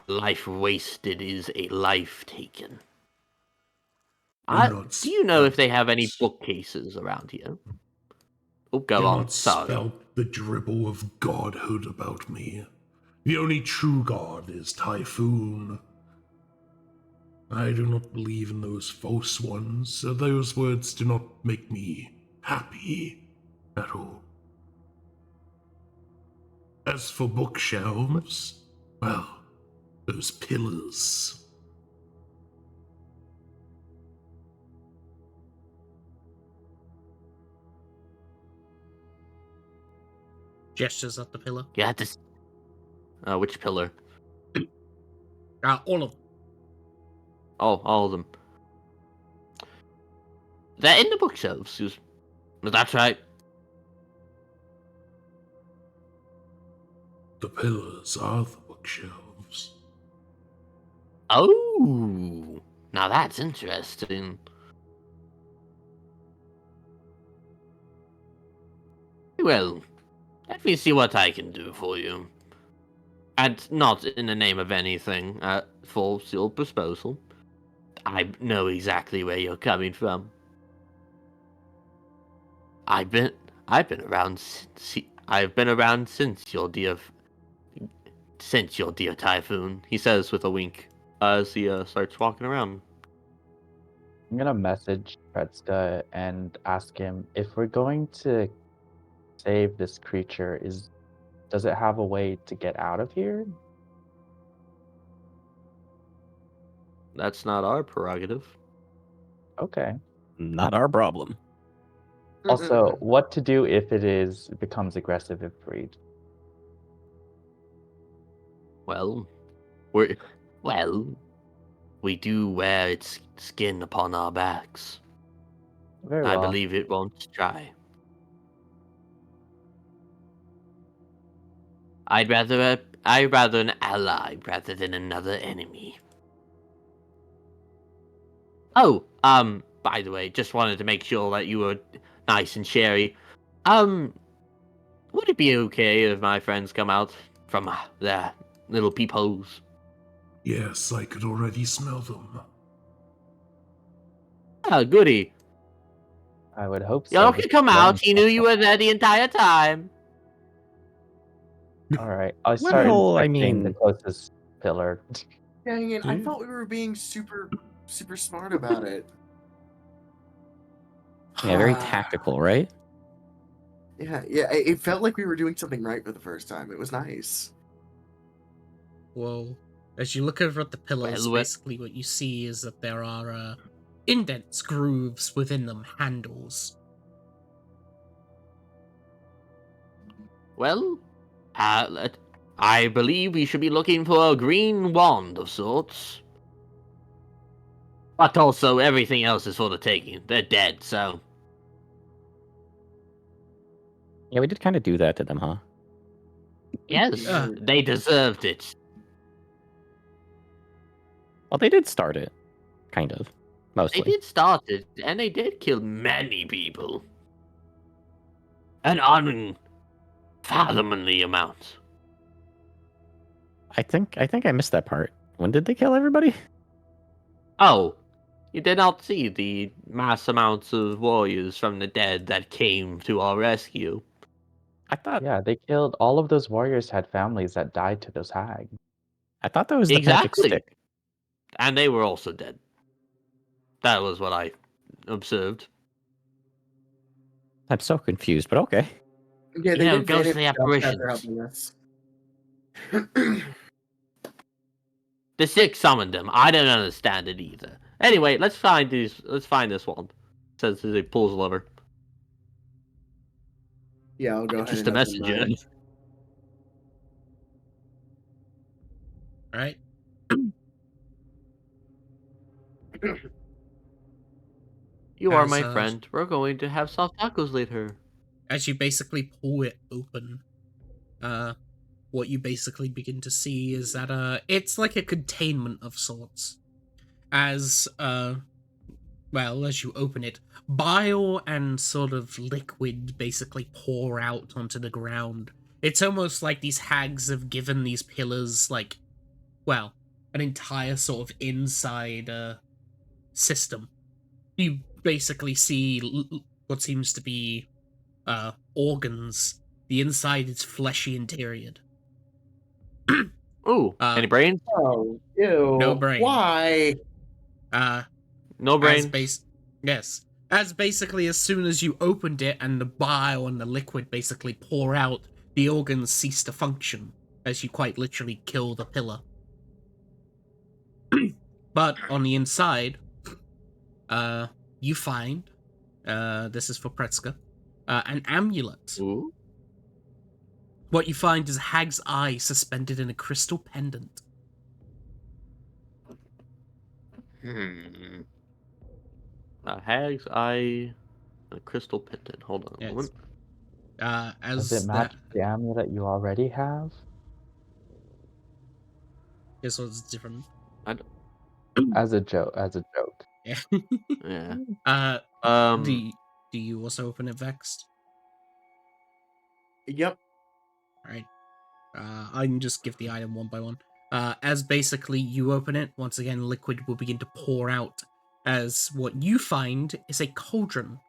A life wasted is a life taken. Do you know if they have any bookcases around here? Oh, go Do on. not Sorry. spout the dribble of godhood about me. The only true god is Typhoon. I do not believe in those false ones, so those words do not make me happy at all. As for bookshelves, well, those pillars. Gestures at the pillar. You have to. Which pillar? All of them. Oh, all of them. They're in the bookshelves. That's right. The pillars are the bookshelves. Oh, now that's interesting. Well, let me see what I can do for you. And not in the name of anything, for your disposal. I know exactly where you're coming from. I've been around. I've been around since your dear typhoon. He says with a wink as he starts walking around. I'm gonna message Predska and ask him if we're going to save this creature. Does it have a way to get out of here? That's not our prerogative. Okay. Not our problem. Also, what to do if it becomes aggressive if freed? Well, we do wear its skin upon our backs. Very I well. believe it won't try. I'd rather an ally rather than another enemy. Oh, by the way, just wanted to make sure that you were nice and cherry. Would it be okay if my friends come out from their little peepholes? Yes, I could already smell them. Ah, goody. I would hope so. Y'all with can come the out. glowing He knew you stuff. were there the entire time. All right, I'll start Well, I inspecting the mean, closest pillar. Dang it! I thought we were being super smart about it. yeah, very tactical, right? Yeah. It felt like we were doing something right for the first time. It was nice. Well, as you look over at the pillars, Well, basically what you see is that there are indents, grooves within them, handles. Well, I believe we should be looking for a green wand of sorts. But also, everything else is for the taking. They're dead, so... Yeah, we did kind of do that to them, huh? Yes, Ah. they deserved it. Well, they did start it, kind of, They mostly. did start it, and they did kill many people. An unfathomably amount. I think I missed that part. When did they kill everybody? Oh, you did not see the mass amounts of warriors from the dead that came to our rescue. I thought Yeah, they killed all of those warriors had families that died to those hags. that was the magic Exactly. stick. And they were also dead. That was what I observed. I'm so confused, but okay. Yeah, You they know, did ghostly vanish after apparitions. helping us. The sick summoned them. I don't understand it either. Anyway, let's find this one. Says as he pulls a lever. Yeah, I'll go ahead Just and a open messenger. mine. Right? You are As, my friend. We're going to have soft tacos later. As you basically pull it open, what you basically begin to see is that it's like a containment of sorts. As as you open it, bile and sort of liquid basically pour out onto the ground. It's almost like these hags have given these pillars an entire sort of inside system. You basically see what seems to be organs. The inside is fleshy interior. Ooh, any brains? Oh, ew. No brain. Why? No brains. As basically as soon as you opened it and the bile and the liquid basically pour out, the organs cease to function, as you quite literally kill the pillar. But on the inside, you find, this is for Predska, an amulet. Ooh. What you find is a hag's eye suspended in a crystal pendant. A hag's eye, a crystal pendant. Hold on a Yes. moment. Does it match the amulet you already have? This one's different. As a joke. As a joke. Yeah. Yeah. Do you also open it, Vexed? Yep. Alright. I can just give the item one by one. As basically you open it, once again, liquid will begin to pour out. As what you find is a cauldron.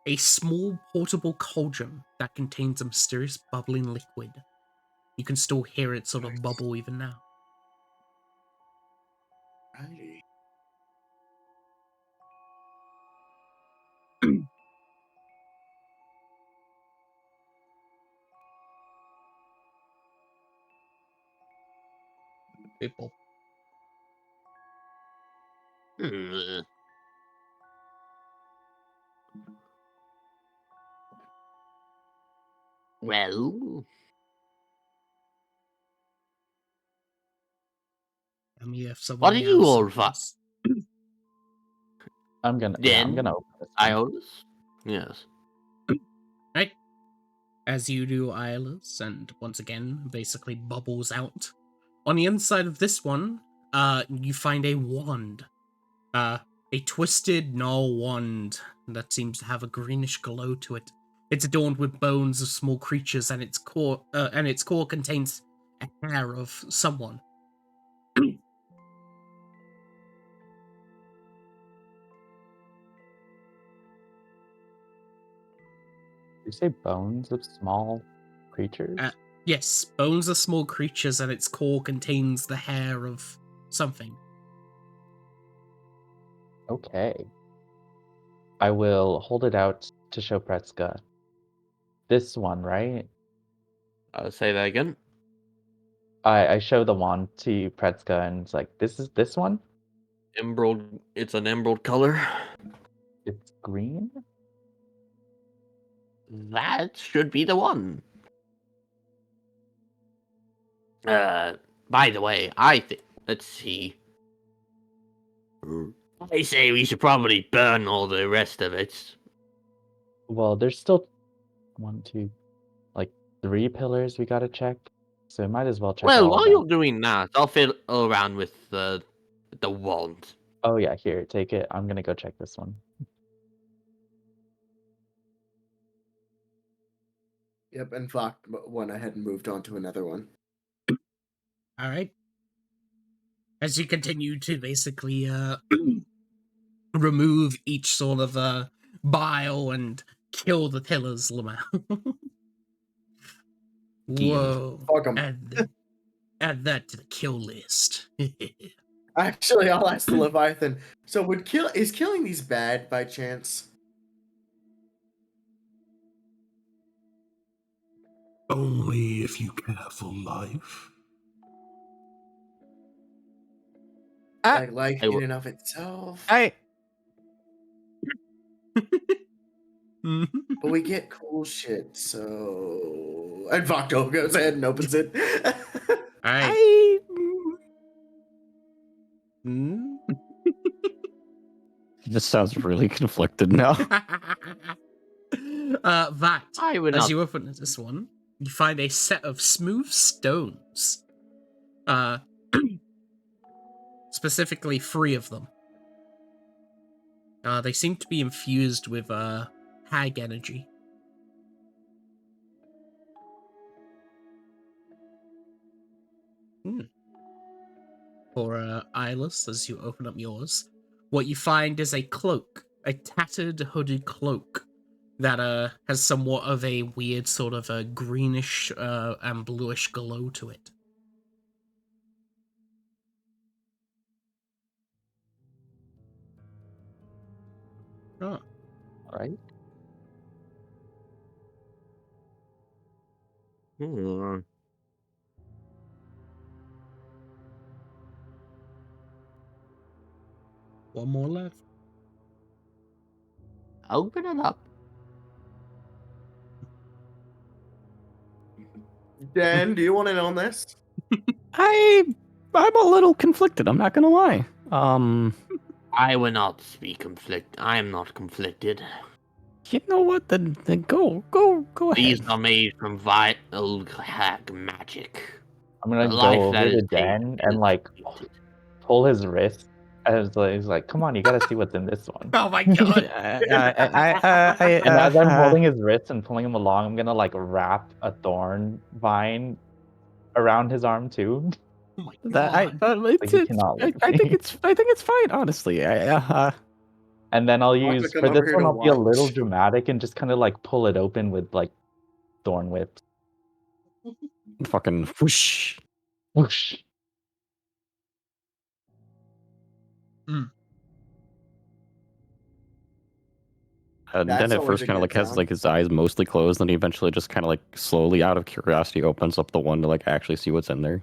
A small portable cauldron that contains a mysterious bubbling liquid. You can still hear it sort of bubble even now. Righty. People. Hmm. Well, And you have what someone do you else all opens. I'm gonna then? open this one. Iolus? Yes. Right? As you do, Iola's, and once again, basically bubbles out. On the inside of this one, you find a wand. A twisted null wand that seems to have a greenish glow to it. It's adorned with bones of small creatures, and its core contains a hair of someone. You say bones of small creatures? Yes, bones of small creatures, and its core contains the hair of something. Okay. I will hold it out to show Predska. This one, right? Say that again. I show the wand to Predska and it's like, this is this one? Emerald. It's an emerald color. It's green? That should be the one. By the way, I think. Let's see. I say we should probably burn all the rest of it. Well, there's still 1, 2, like 3 pillars we gotta check. So might as well check Well, all of while them. you're doing that, I'll fiddle around with the wand. Oh yeah, here, take it. I'm gonna go check this one. Yep, and Vok went ahead and moved on to another one. Alright. As you continue to basically remove each sort of bile and kill the pillars, Lamau. Whoa. Fuck 'em. Add that to the kill list. Actually, I'll ask the Leviathan. So is killing these bad by chance? Only if you care for life. Like life I in will- and of itself? But we get cool shit, so... And Vokto goes ahead and opens it. Alright. Hmm? This sounds really conflicted now. That, I would as not. you open this one, you find a set of smooth stones. Specifically 3 of them. They seem to be infused with hag energy. For Eyeless, as you open up yours, what you find is a cloak, a tattered hooded cloak that has somewhat of a weird sort of a greenish and bluish glow to it. Oh, Right? Hmm. one more left. Open it up. Dan, do you want in on this? I'm a little conflicted. I'm not gonna lie. I will not be I am not conflicted. You know what? Then go ahead. These are made from vital hack magic. I'm gonna A life go that over is to Dan tamed and like is pull his wrist. And he's like, come on, you gotta see what's in this one. Oh my god. And as I'm holding his wrist and pulling him along, I'm gonna like wrap a thorn vine around his arm too. Oh my That god. Like you cannot look I at think me. it's fine, honestly. And then I'll I'm gonna use come for over this here one, to I'll be a little watch. dramatic and just kind of like pull it open with like thorn whips. fucking whoosh. Whoosh. And then That's at always first a kind of good like has sound. like his eyes mostly closed, and he eventually just kind of like slowly out of curiosity opens up the one to like actually see what's in there.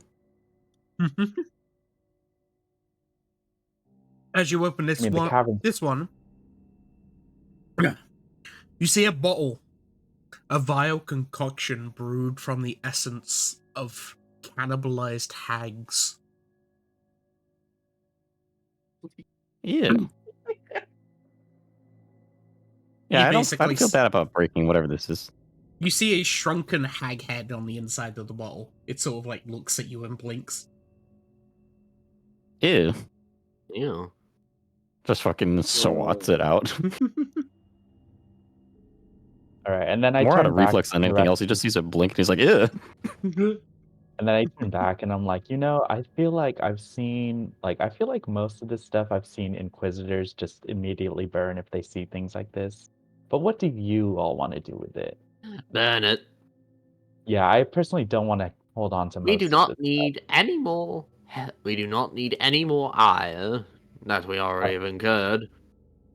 As you open I mean, the cavern. this one, you see a bottle, a vile concoction brewed from the essence of cannibalized hags. Ew. Yeah, I don't feel bad about breaking whatever this is. You see a shrunken hag head on the inside of the bottle. It sort of like looks at you and blinks. Ew. Ew. Just fucking swats it out. All right, and then I More out turn of back reflex than to the anything rest else. He of just sees it blink and he's like, ew. And then I turn back and I'm like, I feel like I feel like most of this stuff I've seen Inquisitors just immediately burn if they see things like this. But what do you all want to do with it? Burn it. Yeah, I personally don't want to hold on to We most do of not this need any more. We do not need any more ire that we already have incurred. stuff.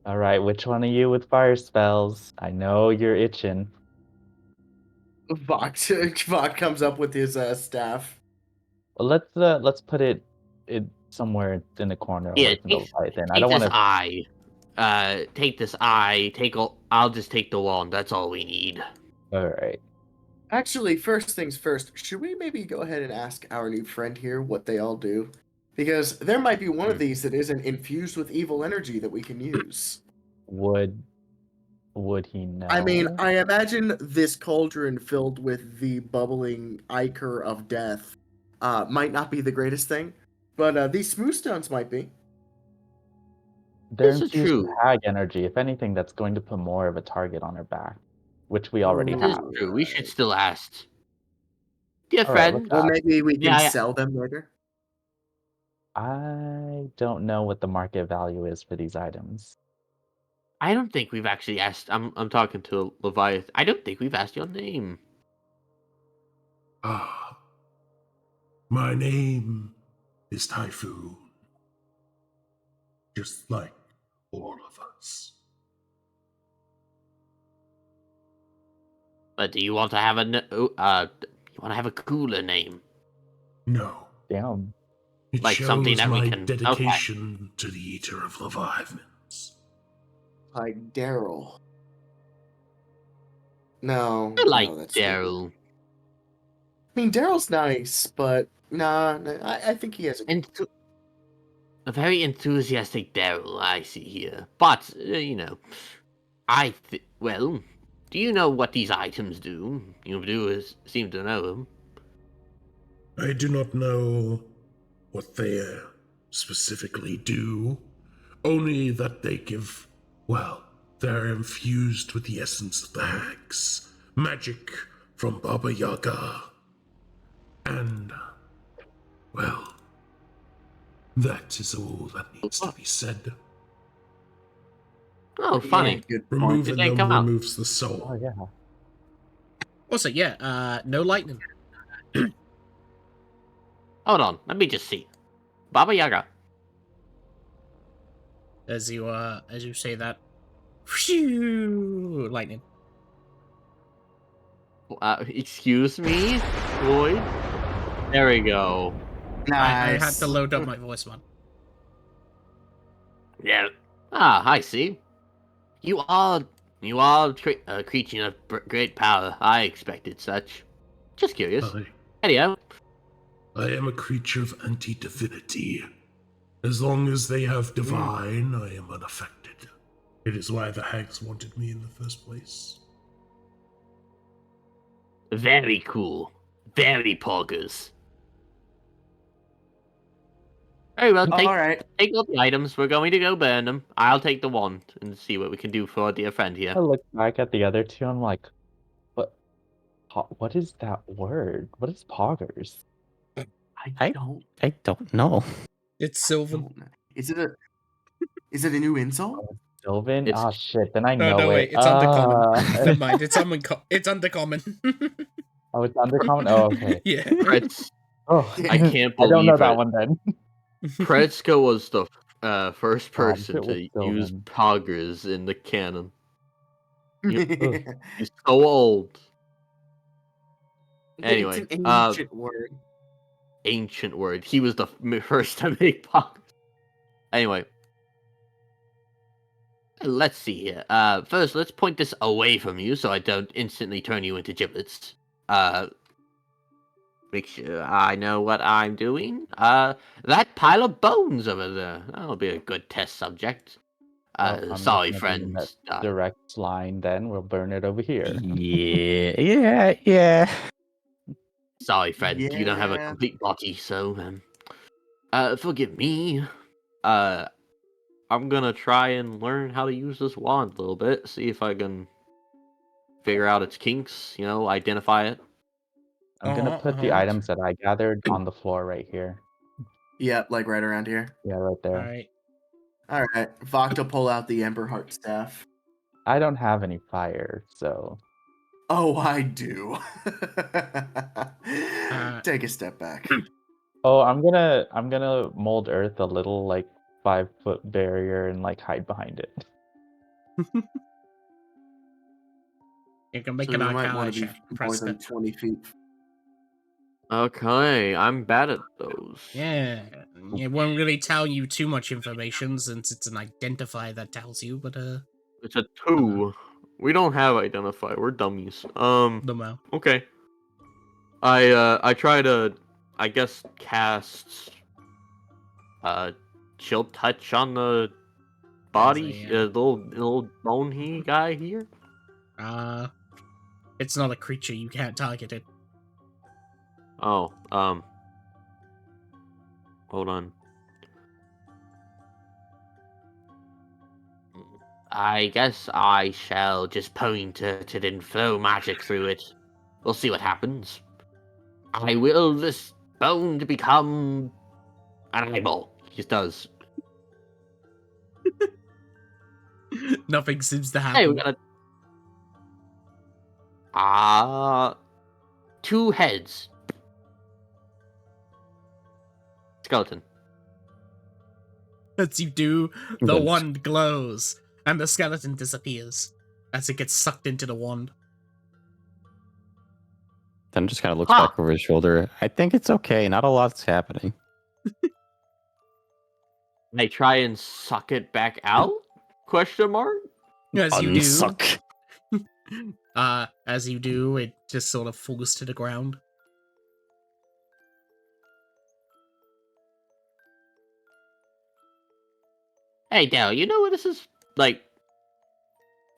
All right, which one of you with fire spells? I know you're itching. Vok comes up with his staff. Well, let's put it somewhere in the corner Yeah, away from the light. Then I take don't want this to. eye. Take this eye. I'll just take the wand. That's all we need. All right. Actually, first things first, should we maybe go ahead and ask our new friend here what they all do? Because there might be one of these that isn't infused with evil energy that we can use. Would he know? I mean, I imagine this cauldron filled with the bubbling ichor of death might not be the greatest thing, but these smooth stones might be. They're This is infused with true. hag energy. If anything, that's going to put more of a target on her back, which we already It is have. true. We should still ask. Dear All right, friend. let's Well, ask. maybe we can Yeah, sell them later. I don't know what the market value is for these items. I don't think we've actually asked. I'm talking to Leviathan. I don't think we've asked your name. Ah, my name is Typhoon. Just like all of us. But do you want to have you want to have a cooler name? No. Damn. It Like shows something that we my can- dedication to the Eater of Leviathans. Like Daryl. No, I like that's Daryl. I mean, Daryl's nice, but nah, I think he has a. A very enthusiastic Daryl I see here. But well, do you know what these items do? You seem to know them. I do not know what they specifically do, only that they give, well, they're infused with the essence of the hags, magic from Baba Yaga, and, well, that is all that needs to be said. Oh, funny. Good point. Removing It didn't them come out. removes the Oh soul. yeah. Also, no lightning. Hold on, let me just see. Baba Yaga. As you say that, phew, lightning. Excuse me, Lloyd. There we go. I had Nice. to load up my voice mod. Yeah. I see. You are a creature of great power. I expected such. Just curious. Anyhow. I am a creature of anti-divinity. As long as they have divine, I am unaffected. It is why the hags wanted me in the first place. Very cool. Very poggers. Very well, All right. take all the items. We're going to go burn them. I'll take the wand and see what we can do for our dear friend here. I look back at the other two. I'm like, what is that word? What is poggers? I don't. I don't know. It's Sylvan. don't know. Is it a new insult? Sylvan? It's- Oh shit! Then I No, know wait, it. it's undercommon. Never mind, it's undercommon. Oh, it's undercommon. Oh, okay. Yeah. Predska, Oh, I can't I don't know believe that it. one then. Predska was the first God, person it was to use Sylvan. poggers in the canon. He's so old. Anyway, it's an ancient word. ancient word. He was the first to make poggers. Anyway, let's see here. First, let's point this away from you so I don't instantly turn you into giblets. Make sure I know what I'm doing. That pile of bones over there. That'll be a good test subject. Well, I'm Sorry, just gonna be in friends. that direct line. Then we'll burn it over here. Yeah. Sorry, friend. You don't have a Yeah. complete body, so forgive me. I'm gonna try and learn how to use this wand a little bit. See if I can figure out its kinks. Identify it. I'm gonna put the items that I gathered on the floor right here. Yep, like right around here. Yeah, right there. Alright. All right. Vakta pull out the Ember Heart staff. I don't have any fire, so Oh, I do. Take a step back. oh, I'm gonna mold earth a little like 5-foot barrier and like hide behind it. You can make So an you might Arcana want to be check, more than Predska. 20 feet. Okay, I'm bad at those. Yeah. It won't really tell you too much information since it's an identifier that tells you, but It's a 2. We don't have identify. We're dummies. no more. Okay. I try to, I guess, cast chill touch on the body, little bony guy here. It's not a creature, you can't target it. Oh, hold on. I guess I shall just point it and then throw magic through it. We'll see what happens. I will this bone to become an eyeball. He just does. Nothing seems to Hey, we happen. got 2 heads. Skeleton. As you do, the Good. wand glows, and the skeleton disappears as it gets sucked into the wand. Then just kind of looks Huh. back over his shoulder. I think it's okay. Not a lot's happening. I try and suck it back out? Question mark? As you do, Unsuck. as you do, it just sort of falls to the ground. Hey, Dale, you know what this is? Like,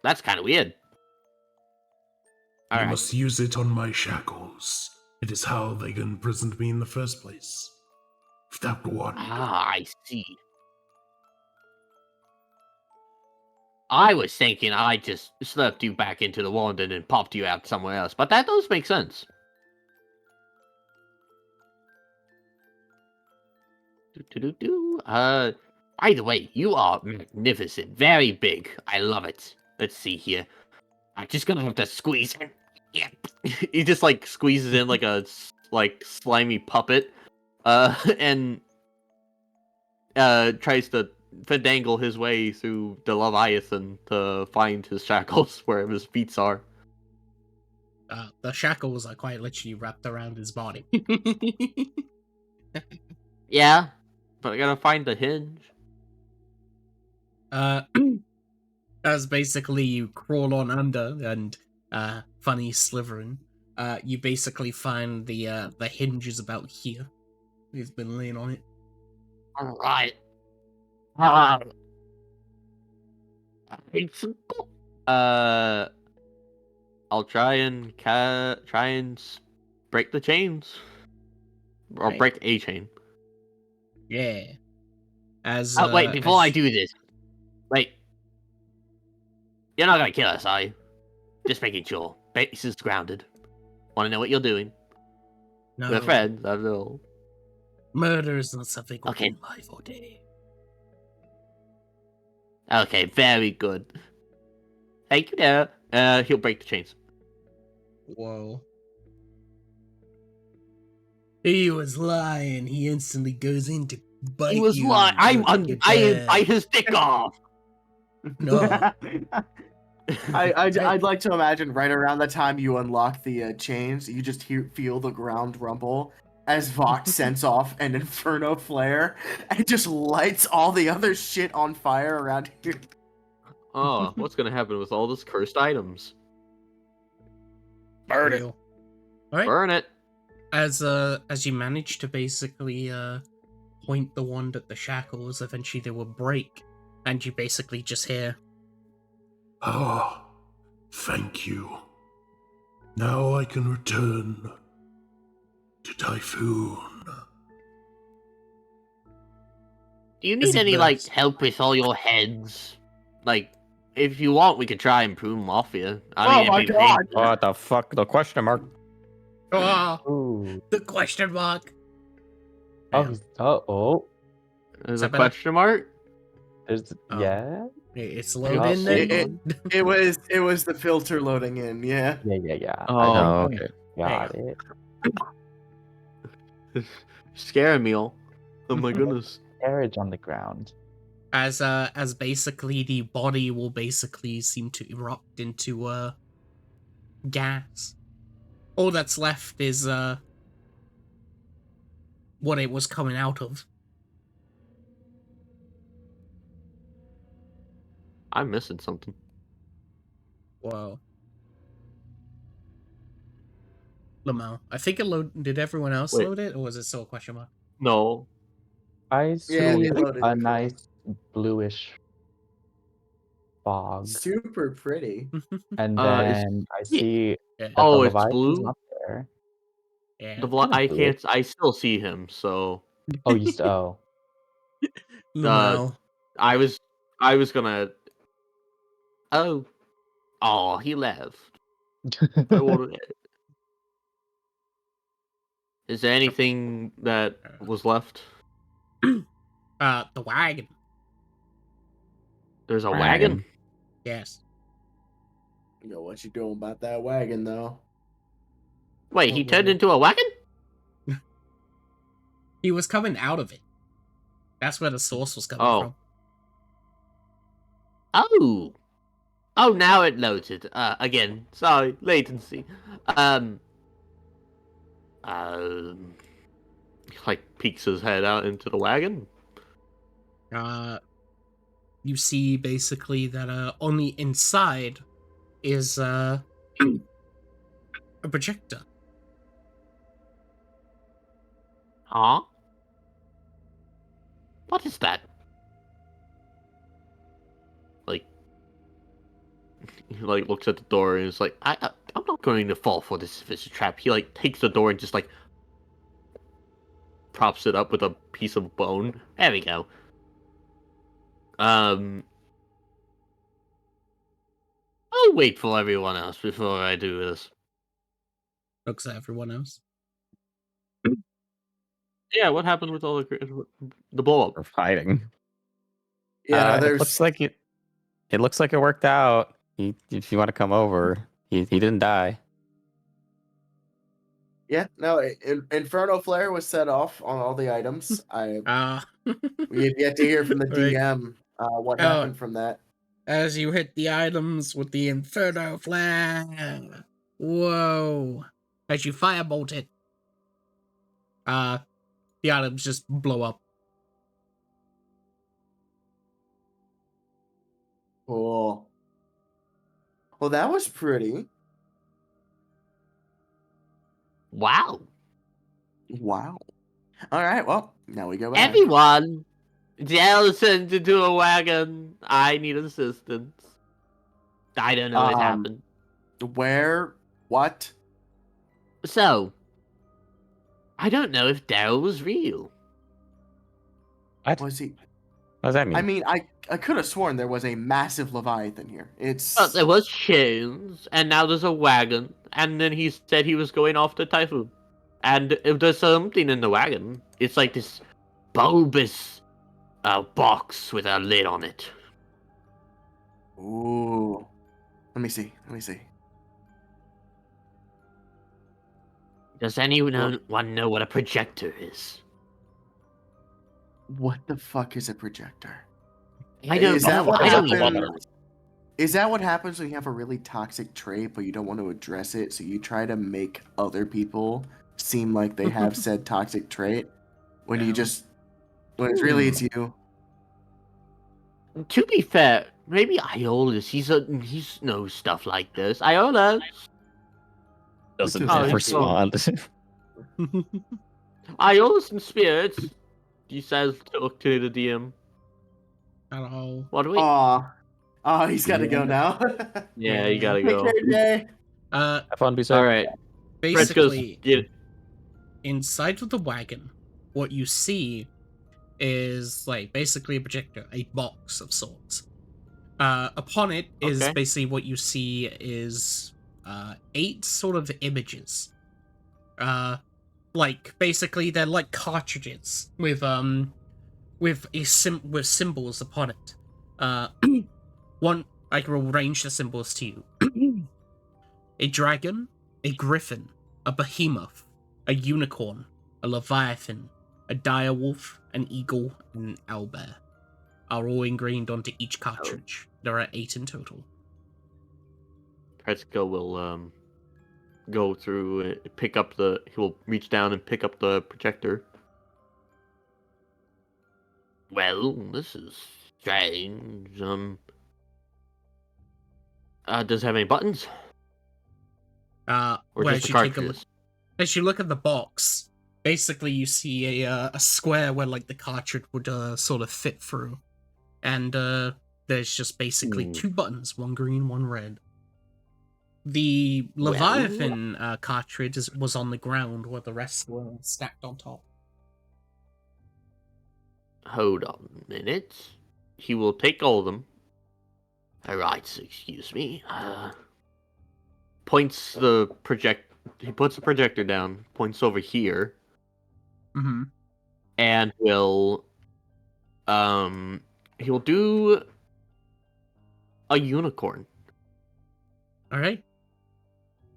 that's kind of weird. You Alright. must use it on my shackles. It is how they imprisoned me in the first place. Without one. Ah, I see. I was thinking I just slipped you back into the wand and then popped you out somewhere else, but that does make sense. By the way, you are magnificent. Very big. I love it. Let's see here. I'm just gonna have to squeeze in. Yeah. He just like squeezes in like a slimy puppet. And tries to finagle his way through the Leviathan to find his shackles wherever his feet are. The shackles are quite literally wrapped around his body. Yeah, but I gotta find the hinge. As basically you crawl on under and funny slithering, you basically find the hinge is about here. He's been laying on it. Alright. I'll try and break the chains. Or Right. break a chain. Yeah. As wait, before I as- do this, wait. You're not gonna kill us, are you? Just making sure. Base is grounded. Want to know what you're doing? no, We're friends, I know. murder is not something Okay. within my forte. Okay, very good. Thank you there. He'll break the chains. Whoa. He was lying. He instantly goes in to bite He was you. lying. You're I dead. bite his dick off. No. I'd like to imagine right around the time you unlock the chains, you just feel the ground rumble as Vox sends off an inferno flare and just lights all the other shit on fire around here. Oh, what's gonna happen with all those cursed items? Burn it. Real. All right. Burn it. As you manage to basically point the wand at the shackles, eventually they will break, and you basically just hear, Ah, thank you. Now I can return to Typhoon. Do you As need he any like bursts. help with all your heads? Like, if you want, we could try and prove them off you. I mean, my it'd be God. painful. What the fuck? The question mark. "Oh, Ooh. the question mark." Oh, Damn. he's oh. There's that a better? question mark. There's Oh. yeah. It's Hang on, loading hang then. on. It was the filter loading in, yeah. Yeah. Oh, Oh, think okay. got it. Scaring me all. Oh my goodness. Carriage on the ground. As basically the body will basically seem to erupt into gas. All that's left is what it was coming out of. I'm missing something. Whoa. Lamau. I think it did everyone else Wait. load it, or was it still a question mark? No. I see Yeah, it loaded a it. nice bluish fog, Super pretty. and It's- then I yeah. see Yeah. that Oh, the it's Leviathan's blue? not there. Yeah. Kinda I bluish. can't. I still see him. So Oh, oh. Lamau. I was gonna. Oh, he left. I wanted. Is there anything that was left? The wagon. There's a Wagon. wagon. Yes. Yo, what you doing about that wagon, though? Wait, he Whoa. turned into a wagon? He was coming out of it. That's where the source was coming Oh. from. Oh, now it loaded. Again, sorry, latency. Like peeks his head out into the wagon. You see basically that on the inside is a projector. Huh? What is that? Like, he like looks at the door and is like, I'm not going to fall for this if it's a trap. He like takes the door and just like props it up with a piece of bone. There we go. I'll wait for everyone else before I do this. Looks at everyone else. Yeah, what happened with all the blow up? We're fighting. Yeah, It there's looks like it. It looks like it worked out. If you want to come over, he didn't die. yeah, no, Inferno Flare was set off on all the items. We have yet to hear from the Right. DM what Oh. happened from that. As you hit the items with the Inferno Flare. Whoa. As you firebolt it. The items just blow up. Cool. Well, that was pretty. Wow. Wow. All right, well, now we go back. Everyone! Dell turned into a wagon. I need assistance. I don't know what happened. Where? What? So, I don't know if Daryl was real. What? Was he? What does that mean? I mean, I could have sworn there was a massive Leviathan here. It's There was chains, and now there's a wagon, and then he said he was going off to Typhoon. And if there's something in the wagon, it's like this bulbous box with a lid on it. ooh. Let me see. Does anyone know what a projector is? What the fuck is a projector? I don't Is that know. what I don't happened? know. Is that what happens when you have a really toxic trait, but you don't want to address it, so you try to make other people seem like they have said toxic trait when you just when it's really it's you? To be fair, maybe Iolus, he's knows stuff like this. Iolus! Doesn't Oh, respond. Iolus and spirits, he says to look to the DM. Hello. What do we... Aw, he's got to go now. Yeah, you gotta Take go. care, Jay. Have fun, be safe. Alright. Basically, Get inside of the wagon, what you see is like basically a projector, a box of sorts. Upon it is Okay. basically what you see is 8 sort of images. Like basically they're like cartridges with symbols upon it. One I can arrange the symbols to you. A dragon, a griffin, a behemoth, a unicorn, a leviathan, a direwolf, an eagle, and an owlbear are all ingrained onto each cartridge. There are 8 in total. Predska will go through it, he will reach down and pick up the projector. Well, this is strange. Does it have any buttons? Or Where just as the you take a look, cartridges? as you look at the box, basically you see a square where like the cartridge would sort of fit through, and there's just basically 2 buttons, one green, one red. The Leviathan cartridge was on the ground where the rest were stacked on top. Hold on a minute. He will take all of them. Alright, excuse me. Points he puts the projector down, points over here, Mm-hmm. and will he will do a unicorn. All right.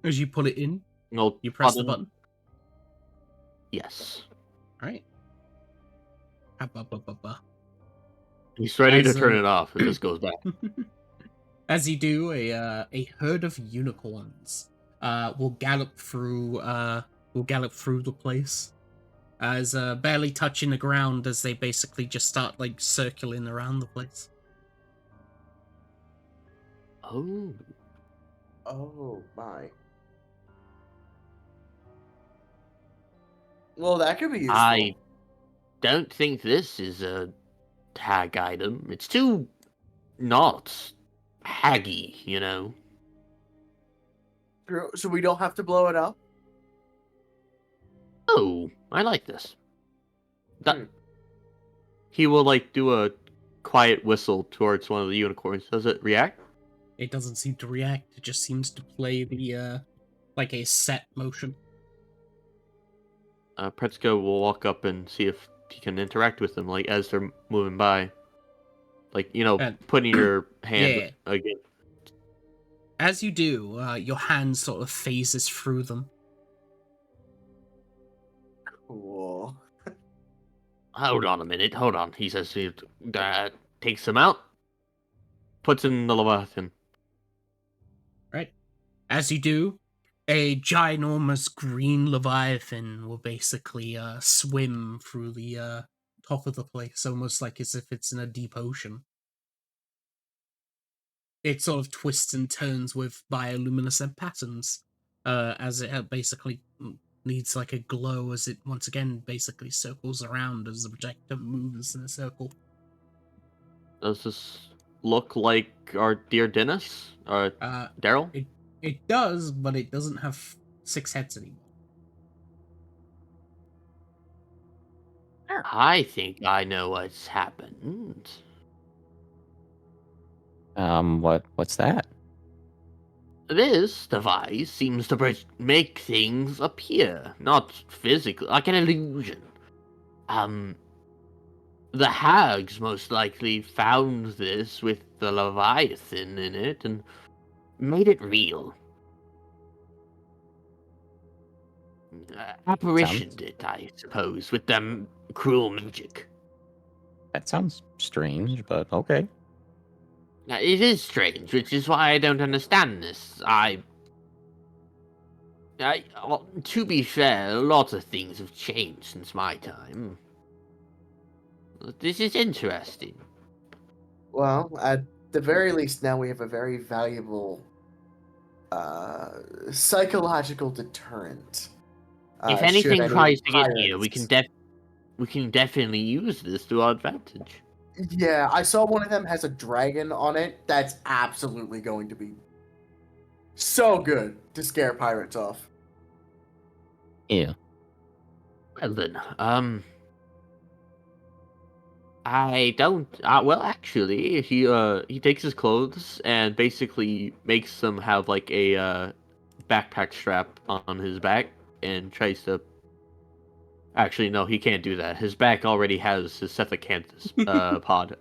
As you put it in, No, you press the button. Yes. All right. Ba-ba-ba-ba-ba. He's ready to As, turn it off. It just goes back. As you do, a herd of unicorns will gallop through the place, as barely touching the ground as they basically just start like circling around the place. Oh. Oh my. Well, that could be useful. I don't think this is a tag item. It's too not haggy, you know. So we don't have to blow it up? Oh, I like this. He will like do a quiet whistle towards one of the unicorns. Does it react? It doesn't seem to react. It just seems to play the like a set motion. Predska will walk up and see if he can interact with them, like as they're moving by, like putting your hand again. As you do, your hand sort of phases through them. Cool. Hold on a minute. Hold on. He says he takes them out. Puts in the Leviathan. Right. As you do, a ginormous green Leviathan will basically swim through the top of the place, almost like as if it's in a deep ocean. It sort of twists and turns with bioluminescent patterns, as it basically needs like a glow as it once again basically circles around as the projector moves in a circle. Does this look like our dear Dennis? Daryl? It does, but it doesn't have 6 heads anymore. I think I know what's happened. What's that? This device seems to make things appear, not physically, like an illusion. The hags most likely found this with the Leviathan in it and made it real. Apparitioned it, I suppose, with them cruel magic. That sounds strange, but okay. Now, it is strange, which is why I don't understand this. To be fair, lots of things have changed since my time. This is interesting. Well, at the very least, now we have a very valuable psychological deterrent. If Should anything any tries to get here, we pirates- can definitely use this to our advantage. Yeah, I saw one of them has a dragon on it. That's absolutely going to be so good to scare pirates off. Yeah. Well then, I don't. Well, actually, he takes his clothes and basically makes them have like a backpack strap on his back and tries to. Actually, no, he can't do that. His back already has his Sethicanthus pod.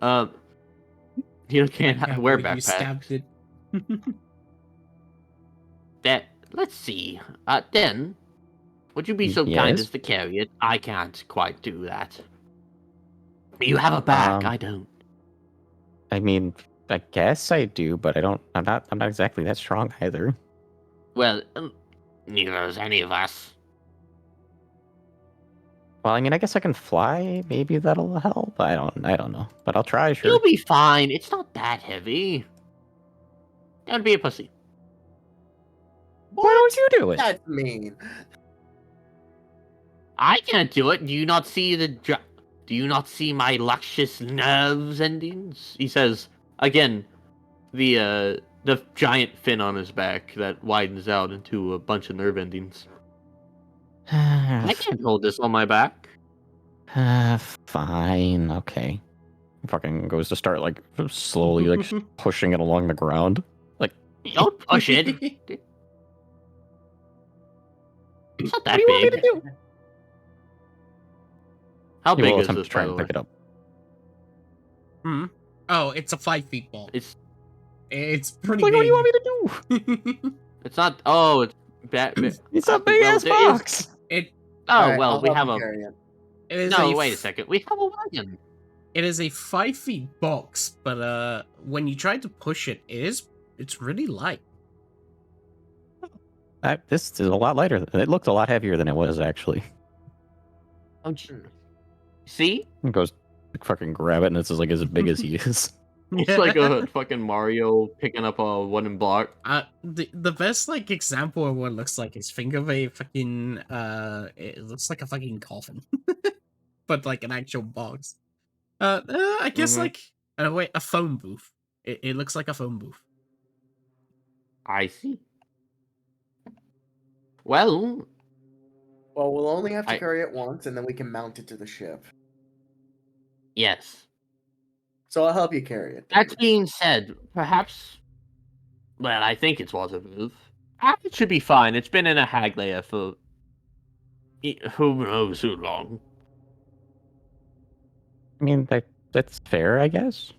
He can't Yeah, wear where you stabbed backpacks. it. Let's see. Den, would you be so kind Yes? as to carry it? I can't quite do that. You have a back. Um, I don't. I mean, I guess I do, but I'm not exactly that strong either. Well, neither is any of us. Well, I mean, I guess I can fly. Maybe that'll help. I don't know, but I'll try. Sure. You'll be fine. It's not that heavy. Don't be a pussy. Why don't you do it? That's mean. I can't do it. Do you not see Do you not see my luscious nerves endings? He says again. The giant fin on his back that widens out into a bunch of nerve endings. I can't hold this on my back. Fine. Okay. Fucking goes to start like slowly like pushing it along the ground. Like, Don't push it. It's not that what do you want me big. to do? How You big will is attempt this, to try by the and way? pick it up. Oh, it's a 5 feet ball. It's pretty Like, big. what do you want me to do? It's not. Oh, it's It's a big ass there is- box. Oh Alright, well, I'll we help have you a. carry it. It is No, wait a second. We have a wagon. It is a 5 feet box, but when you try to push it, it's really light. This is a lot lighter. It looked a lot heavier than it was actually. Oh, see? It goes fucking grab it, and it's just like as big as he is. It's like a fucking Mario picking up a wooden block. The best like example of what it looks like is think of a fucking it looks like a fucking coffin, but like an actual box. I guess like wait, a phone booth. It looks like a phone booth. I see. Well, Well, we'll only have to I- carry it once, and then we can mount it to the ship. yes. So I'll help you carry it. That being said, perhaps. Well, I think it's waterproof. It should be fine. It's been in a hag layer for. Who knows who long. I mean, that's fair, I guess.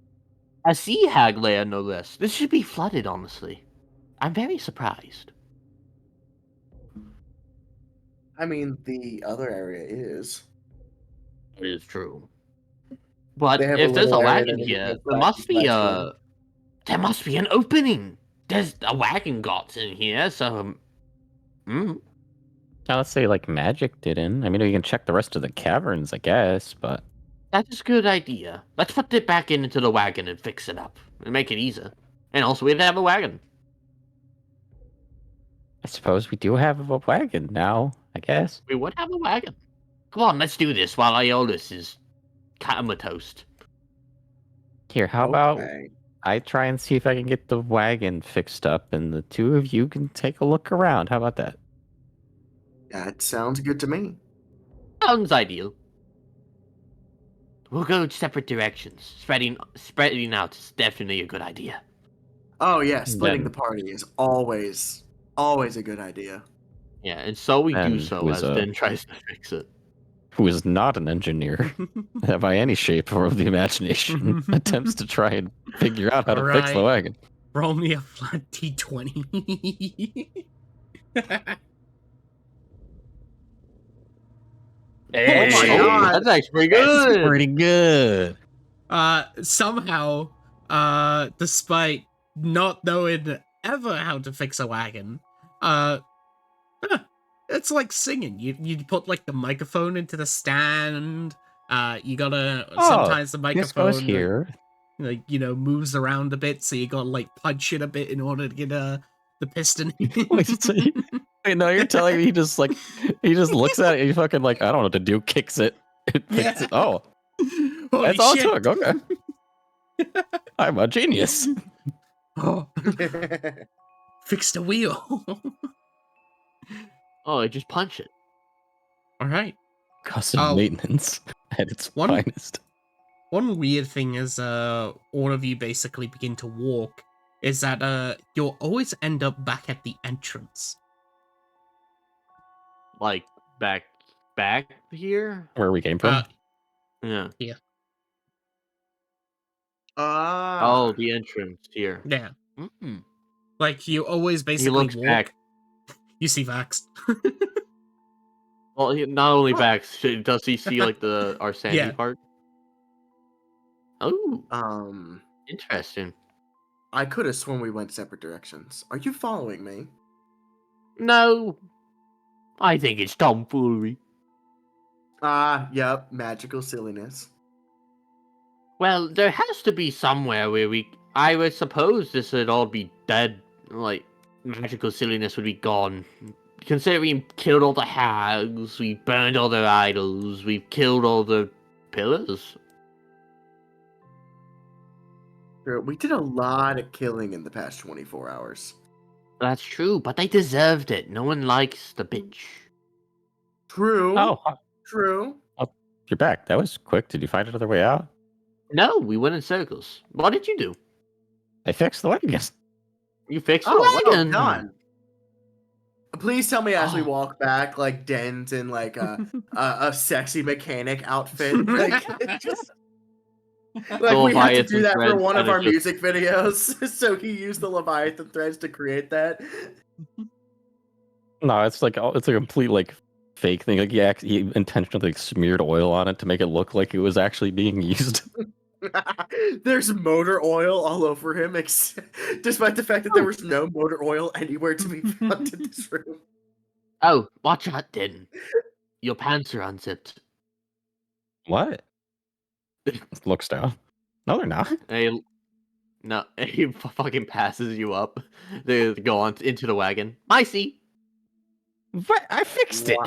A sea hag layer, no less. This should be flooded, honestly. I'm very surprised. I mean, the other area is. It is true. But They have if a there's a little area wagon that here, indicates there that must be that's there must be an opening. There's a wagon got in here, so Now, let's say like magic didn't. I mean, you can check the rest of the caverns, I guess, but that's a good idea. Let's put it back into the wagon and fix it up and make it easier. And also, we have a wagon. I suppose we do have a wagon now, I guess. We would have a wagon. Come on, let's do this while Iolus is comatose. Here, how about Okay. I try and see if I can get the wagon fixed up, and the two of you can take a look around. How about that? That sounds good to me. Sounds ideal. We'll go separate directions. Spreading out is definitely a good idea. Oh yeah, splitting Then- the party is always a good idea. Yeah, and so we do And so who is as a- Den tries to fix it. Who is not an engineer by any shape or of the imagination, attempts to try and figure out how to fix the Alright. wagon. Roll me a flat D20. Hey, my God. That's actually pretty That's good. pretty good. Somehow, despite not knowing ever how to fix a wagon, it's like singing. You put like the microphone into the stand. You gotta sometimes the This microphone goes here. like moves around a bit, so you gotta like punch it a bit in order to get the piston. Wait, so wait, no, you're telling me he just looks at it and he fucking like, I don't know what to do, kicks it. It fixes it. Oh, Holy that's all it shit! took. Okay. I'm a genius. Oh, fix the wheel. Oh, I just punch it. All right. Custom Oh. maintenance at its One- finest. One weird thing is, all of you basically begin to walk, is that, you'll always end up back at the entrance. Like back here. Where we came from. Yeah. Ah. Oh, the entrance here. Yeah. Mm-mm. Like, you always He basically looks walk. back. You see Vax. Well, not only back. Does he see like our sandy Yeah. part? Oh, interesting. I could have sworn we went separate directions. Are you following me? No, I think it's tomfoolery. Yep, magical silliness. Well, there has to be somewhere where I would suppose this would all be dead. Like, magical silliness would be gone. Considering we killed all the hags, we burned all their idols, we've killed all the pillars. Sure, we did a lot of killing in the past 24 hours. That's true, but they deserved it. No one likes the bitch. True. Oh, True. you're back. That was quick. Did you find another way out? No, we went in circles. What did you do? I fixed the wagon. You fixed Oh, the well wagon. done. Please tell me as we Oh. walk back, like Den's in like a sexy mechanic outfit. Like, just, like we had to do Leviathan that for threads one of kinda our just- music videos. So he used the Leviathan threads to create that. No, it's like it's a complete like fake thing. Like he intentionally like, smeared oil on it to make it look like it was actually being used. There's motor oil all over him, despite the fact that there was no motor oil anywhere to be found in this room. Oh, watch out, Den. Your pants are unzipped. What? Looks down. No, they're not. No, he fucking passes you up. They go on into the wagon. I see. What? I fixed it.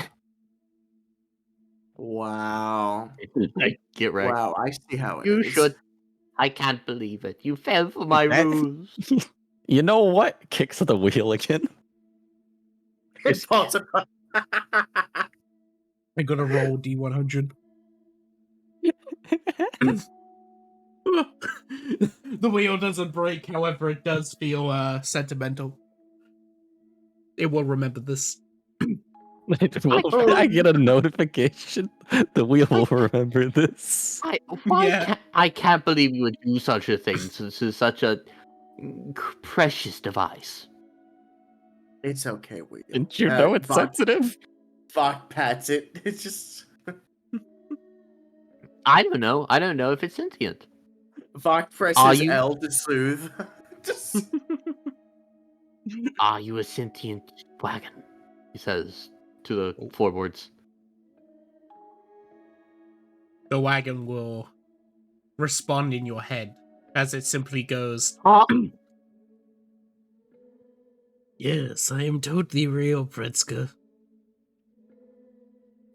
Wow. Get wrecked. Wow, I see how it You is. should. I can't believe it. You fell for my That- rules. You know what? Kicks the wheel again. It falls apart. I'm gonna roll D100. The wheel doesn't break, however, it does feel sentimental. It will remember this. I get a notification. The wheel will remember this. Yeah. I can't believe you would do such a thing. This is such a precious device. It's okay, Wheel. Didn't you know it's sensitive? Fuck pats it. It's just I don't know. I don't know if it's sentient. Vok Are presses you- L to soothe. Just Are you a sentient wagon? He says to the floorboards. The wagon will respond in your head as it simply goes, "Yes, I am totally real, Predska."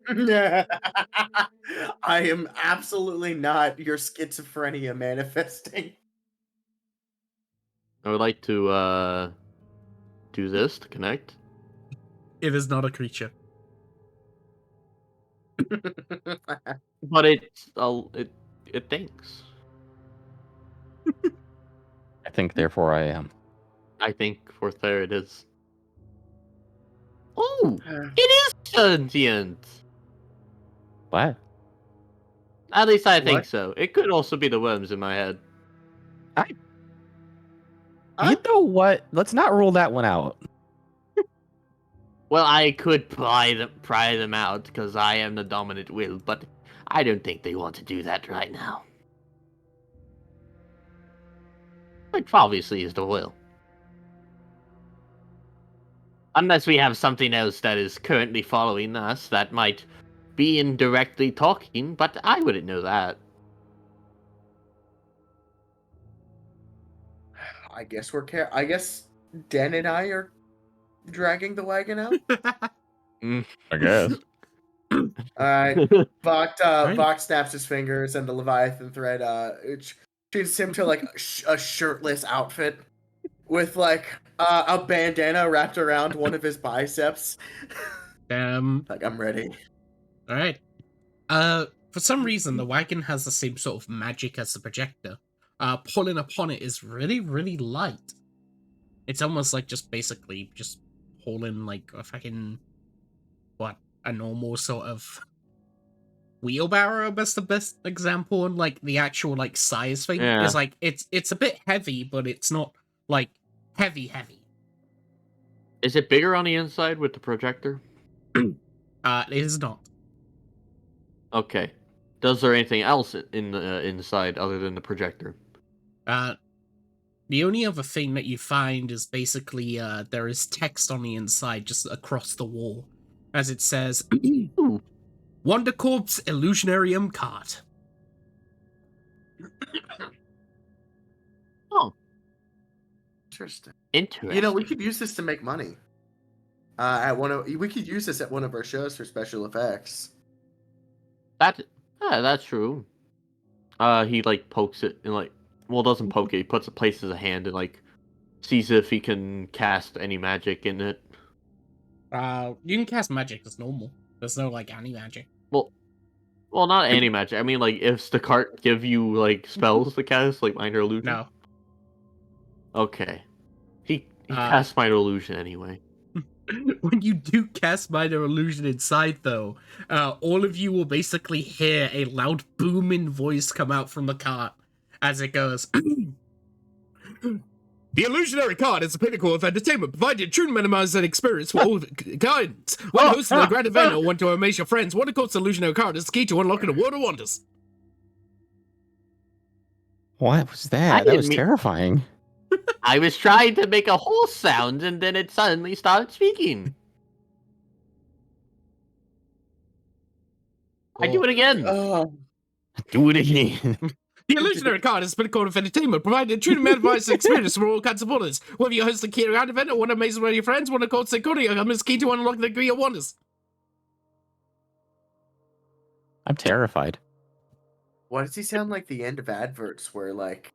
I am absolutely not your schizophrenia manifesting. I would like to do this to connect. It is not a creature. But it's it thinks. I think, therefore, I am. I think for there it is. Oh, it is sentient. What? At least I think What? so. It could also be the worms in my head. You know what? Let's not rule that one out. Well, I could pry them out because I am the dominant will, but I don't think they want to do that right now. Which obviously is the will. Unless we have something else that is currently following us that might be indirectly talking, but I wouldn't know that. I guess Den and I are dragging the wagon out. I guess. Alright. Voct Right. Voct snaps his fingers and the Leviathan thread changes him to like a shirtless outfit with like a bandana wrapped around one of his biceps. Like, I'm ready. All right. For some reason, the wagon has the same sort of magic as the projector. Pulling upon it is really, really light. It's almost like just basically just pulling like a fucking a normal sort of wheelbarrow. That's the best example, and like the actual like size thing Yeah. is like it's a bit heavy, but it's not like heavy. Is it bigger on the inside with the projector? It is not. Okay. Does there anything else in the inside other than the projector? The only other thing that you find is basically there is text on the inside just across the wall, as it says, Wonder Corp's Illusionarium card. Oh, Interesting. interesting. You know, we could use this to make money. We could use this at one of our shows for special effects. That's true. He like pokes it and like, well, doesn't poke it. He places a hand and like sees if he can cast any magic in it. You can cast magic as normal. There's no like anti-magic. Well, not any magic. I mean, like, if the cart give you like spells to cast, like minor illusion. No. Okay. He casts minor illusion anyway. When you do cast minor illusion inside, though, all of you will basically hear a loud booming voice come out from the cart as it goes. The illusionary card is the pinnacle of entertainment, providing true minimized experience for all kinds. When hosting a grand event or want to amaze your friends, Wonder Corp's illusionary card is the key to unlocking a world of wonders. What was that? That was terrifying. I was trying to make a whole sound, and then it suddenly started speaking. I do it again. Do it again. The illusionary card is the pinnacle of entertainment, providing a truly minimized experience for all kinds of wonders. Whether you host a key grand event or want to amaze one of your friends, Wonder Corp's Seconia is key to unlock the degree of wonders. I'm terrified. Why does he sound like the end of adverts where like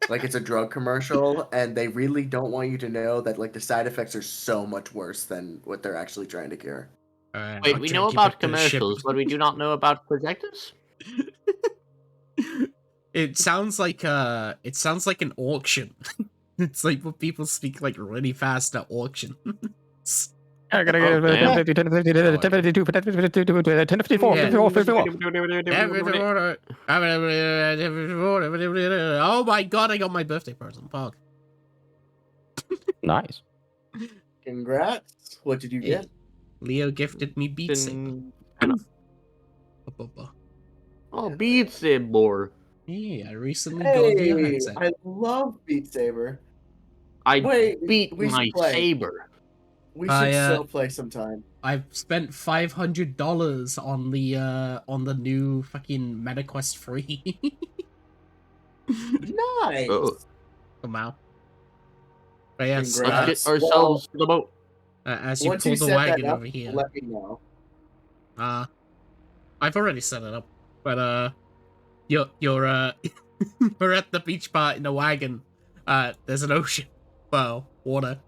it's a drug commercial and they really don't want you to know that like the side effects are so much worse than what they're actually trying to cure? Wait, we know about commercials, but we do not know about projectors? It sounds like an auction. It's like when people speak like really fast at auction. I gotta get 10 50, 10 52, 10 54, 54, 54. Oh my god, I got my birthday present, Pog. Nice. Congrats. What did you get? Leo gifted me Beat Saber. Oh, Beat Saber. Yeah, I recently got the Hey, headset. I love Beat Saber. I Wait, beat we should my play. saber. We should so play sometime. I've spent $500 on the new fucking MetaQuest 3. Nice. Wow. But yes, Congrats. Let's get ourselves to the boat. as you Once pull you the set wagon that up, over here. let me know. I've already set it up, but you're we're at the beach part in the wagon. There's an ocean. Well, water.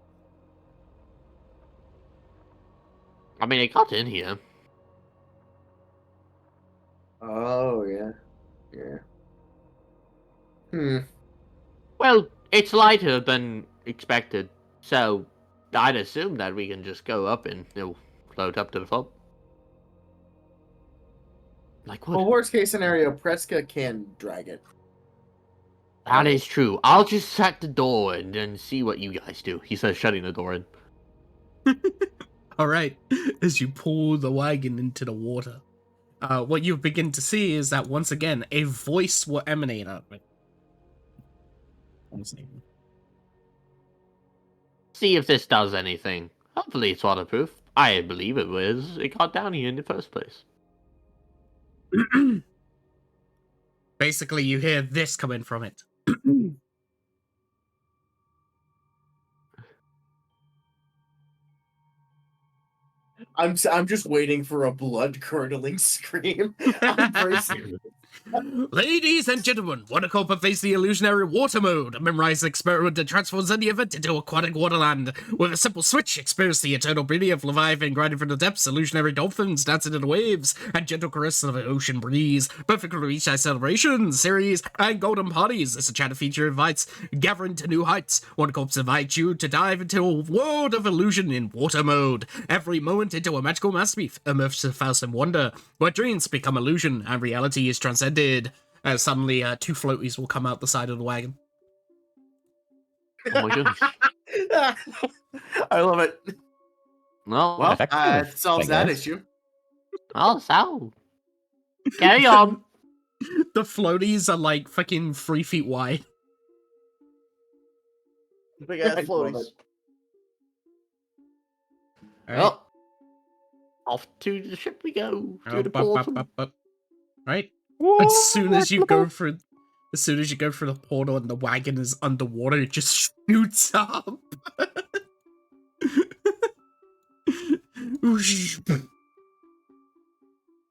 I mean, it got in here. Oh yeah, yeah. Well, it's lighter than expected, so I'd assume that we can just go up and it'll float up to the top. Like what? Well, worst case scenario, Predska can drag it. That is true. I'll just shut the door and then see what you guys do. He says, shutting the door in. All right, as you pull the wagon into the water, what you begin to see is that once again a voice will emanate out of it. What's his name? See if this does anything. Hopefully it's waterproof. I believe it was. It got down here in the first place. Basically, you hear this coming from it. I'm just waiting for a blood curdling scream. I'm bracing. Ladies and gentlemen, Watercorp pervades the illusionary water mode. A memorized experiment that transforms any event into aquatic waterland. With a simple switch, experience the eternal beauty of Leviathan grinding from the depths, illusionary dolphins dancing in the waves, and gentle caress of an ocean breeze. Perfect for beach celebrations, series, and golden parties. This enchanted feature invites gathering to new heights. Watercorp invites you to dive into a world of illusion in water mode. Every moment into a magical masterpiece, immersive house and wonder, where dreams become illusion and reality is transcended. Suddenly, two floaties will come out the side of the wagon. Oh my goodness. I love it. No, Well, Effective, it solves I that guess. issue. oh, so. Carry on. The floaties are like fucking 3 feet wide. Big I ass love floaties. it. Well, off to the ship we go. To the portal. Right? As soon as you go through the portal and the wagon is underwater, it just shoots up.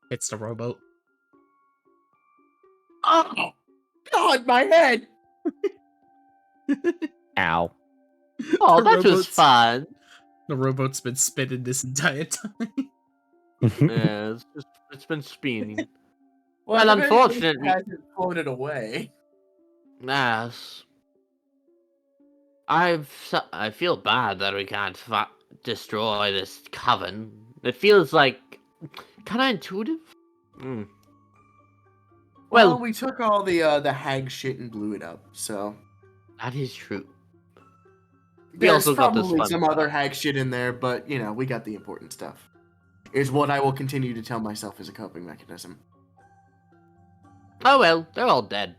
It's the rowboat. Oh, God, my head! Ow. Oh, The that was robots. fun. The rowboat's been spinning this entire time. Yeah, it's been spinning. Well, if anything, unfortunately- it hasn't floated away. Yes. I feel bad that we can't destroy this coven. It feels like kind of intuitive. Mm. Well, we took all the hag shit and blew it up, so That is true. We there's also got this probably fun some stuff. other hag shit in there, but you know, we got the important stuff. Is what I will continue to tell myself as a coping mechanism. Oh well, they're all dead.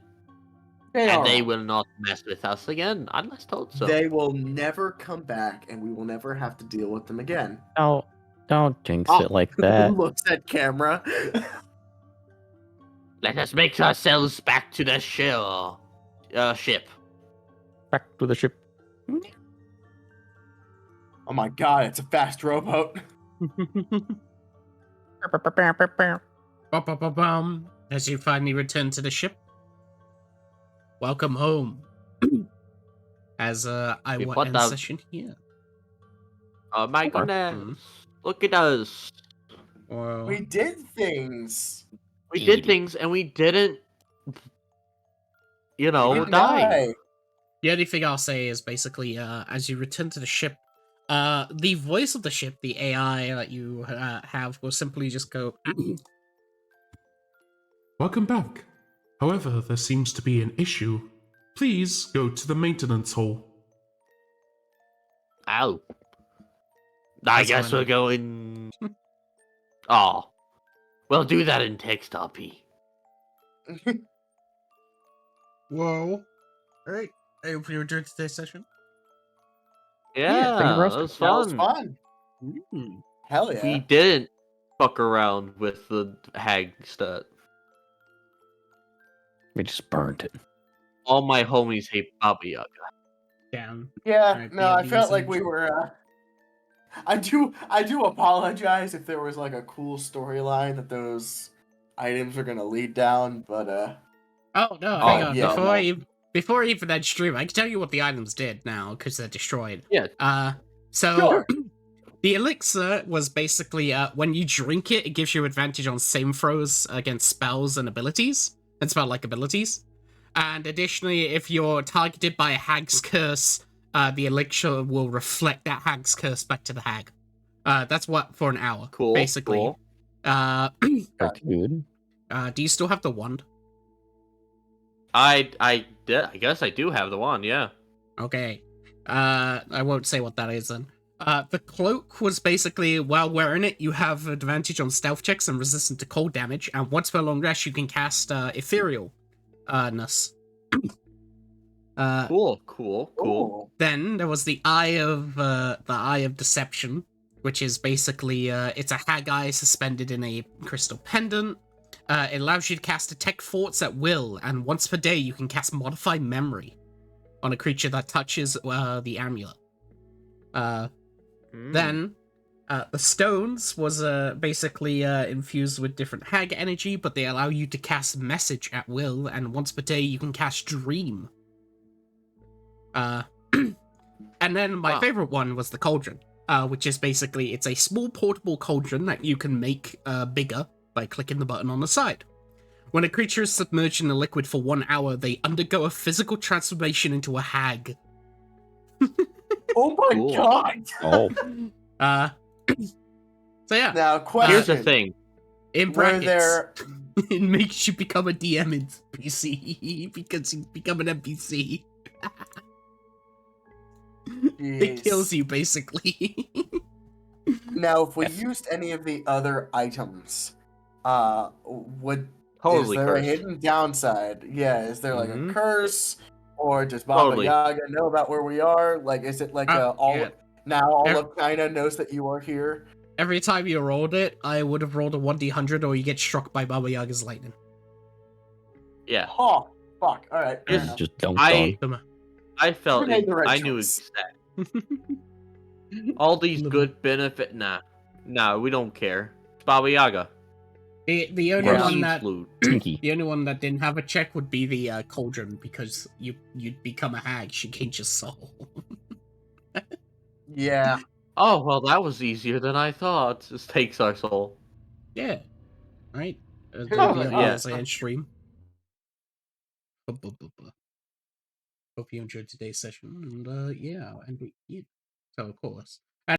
They And are they all. will not mess with us again, unless told so. They will never come back, and we will never have to deal with them again. Oh, don't jinx Oh. it like that. Looks at camera. Let us make ourselves back to the ship. Back to the ship. Oh my god, it's a fast rowboat. Bum. As you finally return to the ship, welcome home. As I Wait, will what end the- session here. Oh my goodness. Look at us. Well, We did things. We did things and we didn't, We didn't die. the only thing I'll say is basically, as you return to the ship, the voice of the ship, the AI that you have, will simply just go, Welcome back. However, there seems to be an issue. Please go to the maintenance hall. Ow. I That's guess fine. we're going. Oh. We'll do that in text RP. whoa. Alright, I hope you enjoyed today's session. Yeah, thank you, that Roasted. was That was fun. fun. Hell yeah. We didn't fuck around with the hag stat. We just burnt it. All my homies hate Baba Yaga. Down. Yeah, Alright, no, I BLDs felt like and- we were. I do apologize if there was like a cool storyline that those items are gonna lead down, but Oh, no, hang on. yeah, Before even that stream, I can tell you what the items did now, because they're destroyed. Yeah. So, Sure. the elixir was basically, when you drink it, it gives you advantage on same throws against spells and abilities, and spell-like abilities. And additionally, if you're targeted by a hag's curse, the elixir will reflect that hag's curse back to the hag. That's what for an hour, Cool. basically. Cool. Pretty good. Do you still have the wand? I guess I do have the one. Yeah. Okay. I won't say what that is then. The cloak was basically, while wearing it, you have advantage on stealth checks and resistant to cold damage, and once per long rest, you can cast etherealness. Cool. Then there was the Eye of Deception, which is basically it's a hag eye suspended in a crystal pendant. It allows you to cast Detect Thoughts at will, and once per day you can cast Modify Memory on a creature that touches the amulet. Then the stones was basically infused with different hag energy, but they allow you to cast Message at will, and once per day you can cast Dream. And then my favorite one was the cauldron, which is basically it's a small portable cauldron that you can make bigger by clicking the button on the side. When a creature is submerged in a liquid for 1 hour, they undergo a physical transformation into a hag. Oh my Cool. god! Oh, So yeah, Now, question. Here's the thing. in Were brackets, there... it makes you become a DM NPC because you become an NPC. It kills you, basically. Now, if we used any of the other items, would... Totally is there a cursed. hidden downside? Yeah, is there like Mhm. a curse? Or does Baba Totally. Yaga know about where we are? Like, is it like Yeah. now all Ev- of China knows that you are here? Every time you rolled it, I would have rolled a 1d100 or you get struck by Baba Yaga's lightning. Yeah. Oh, fuck. All right. fair Just- enough. just dunked I- on. I felt You made the right I knew choice. exactly. All these good benefit. Nah, we don't care. It's Baba Yaga. The only Gross. one Needs that loot. Stinky. the only one that didn't have a check would be the cauldron, because you'd become a hag. She gains your soul. Yeah. Oh well, that was easier than I thought. This takes our soul. Yeah, right. Oh The my yeah, God. end stream. Hope you enjoyed today's session, and yeah, and yeah. So of course,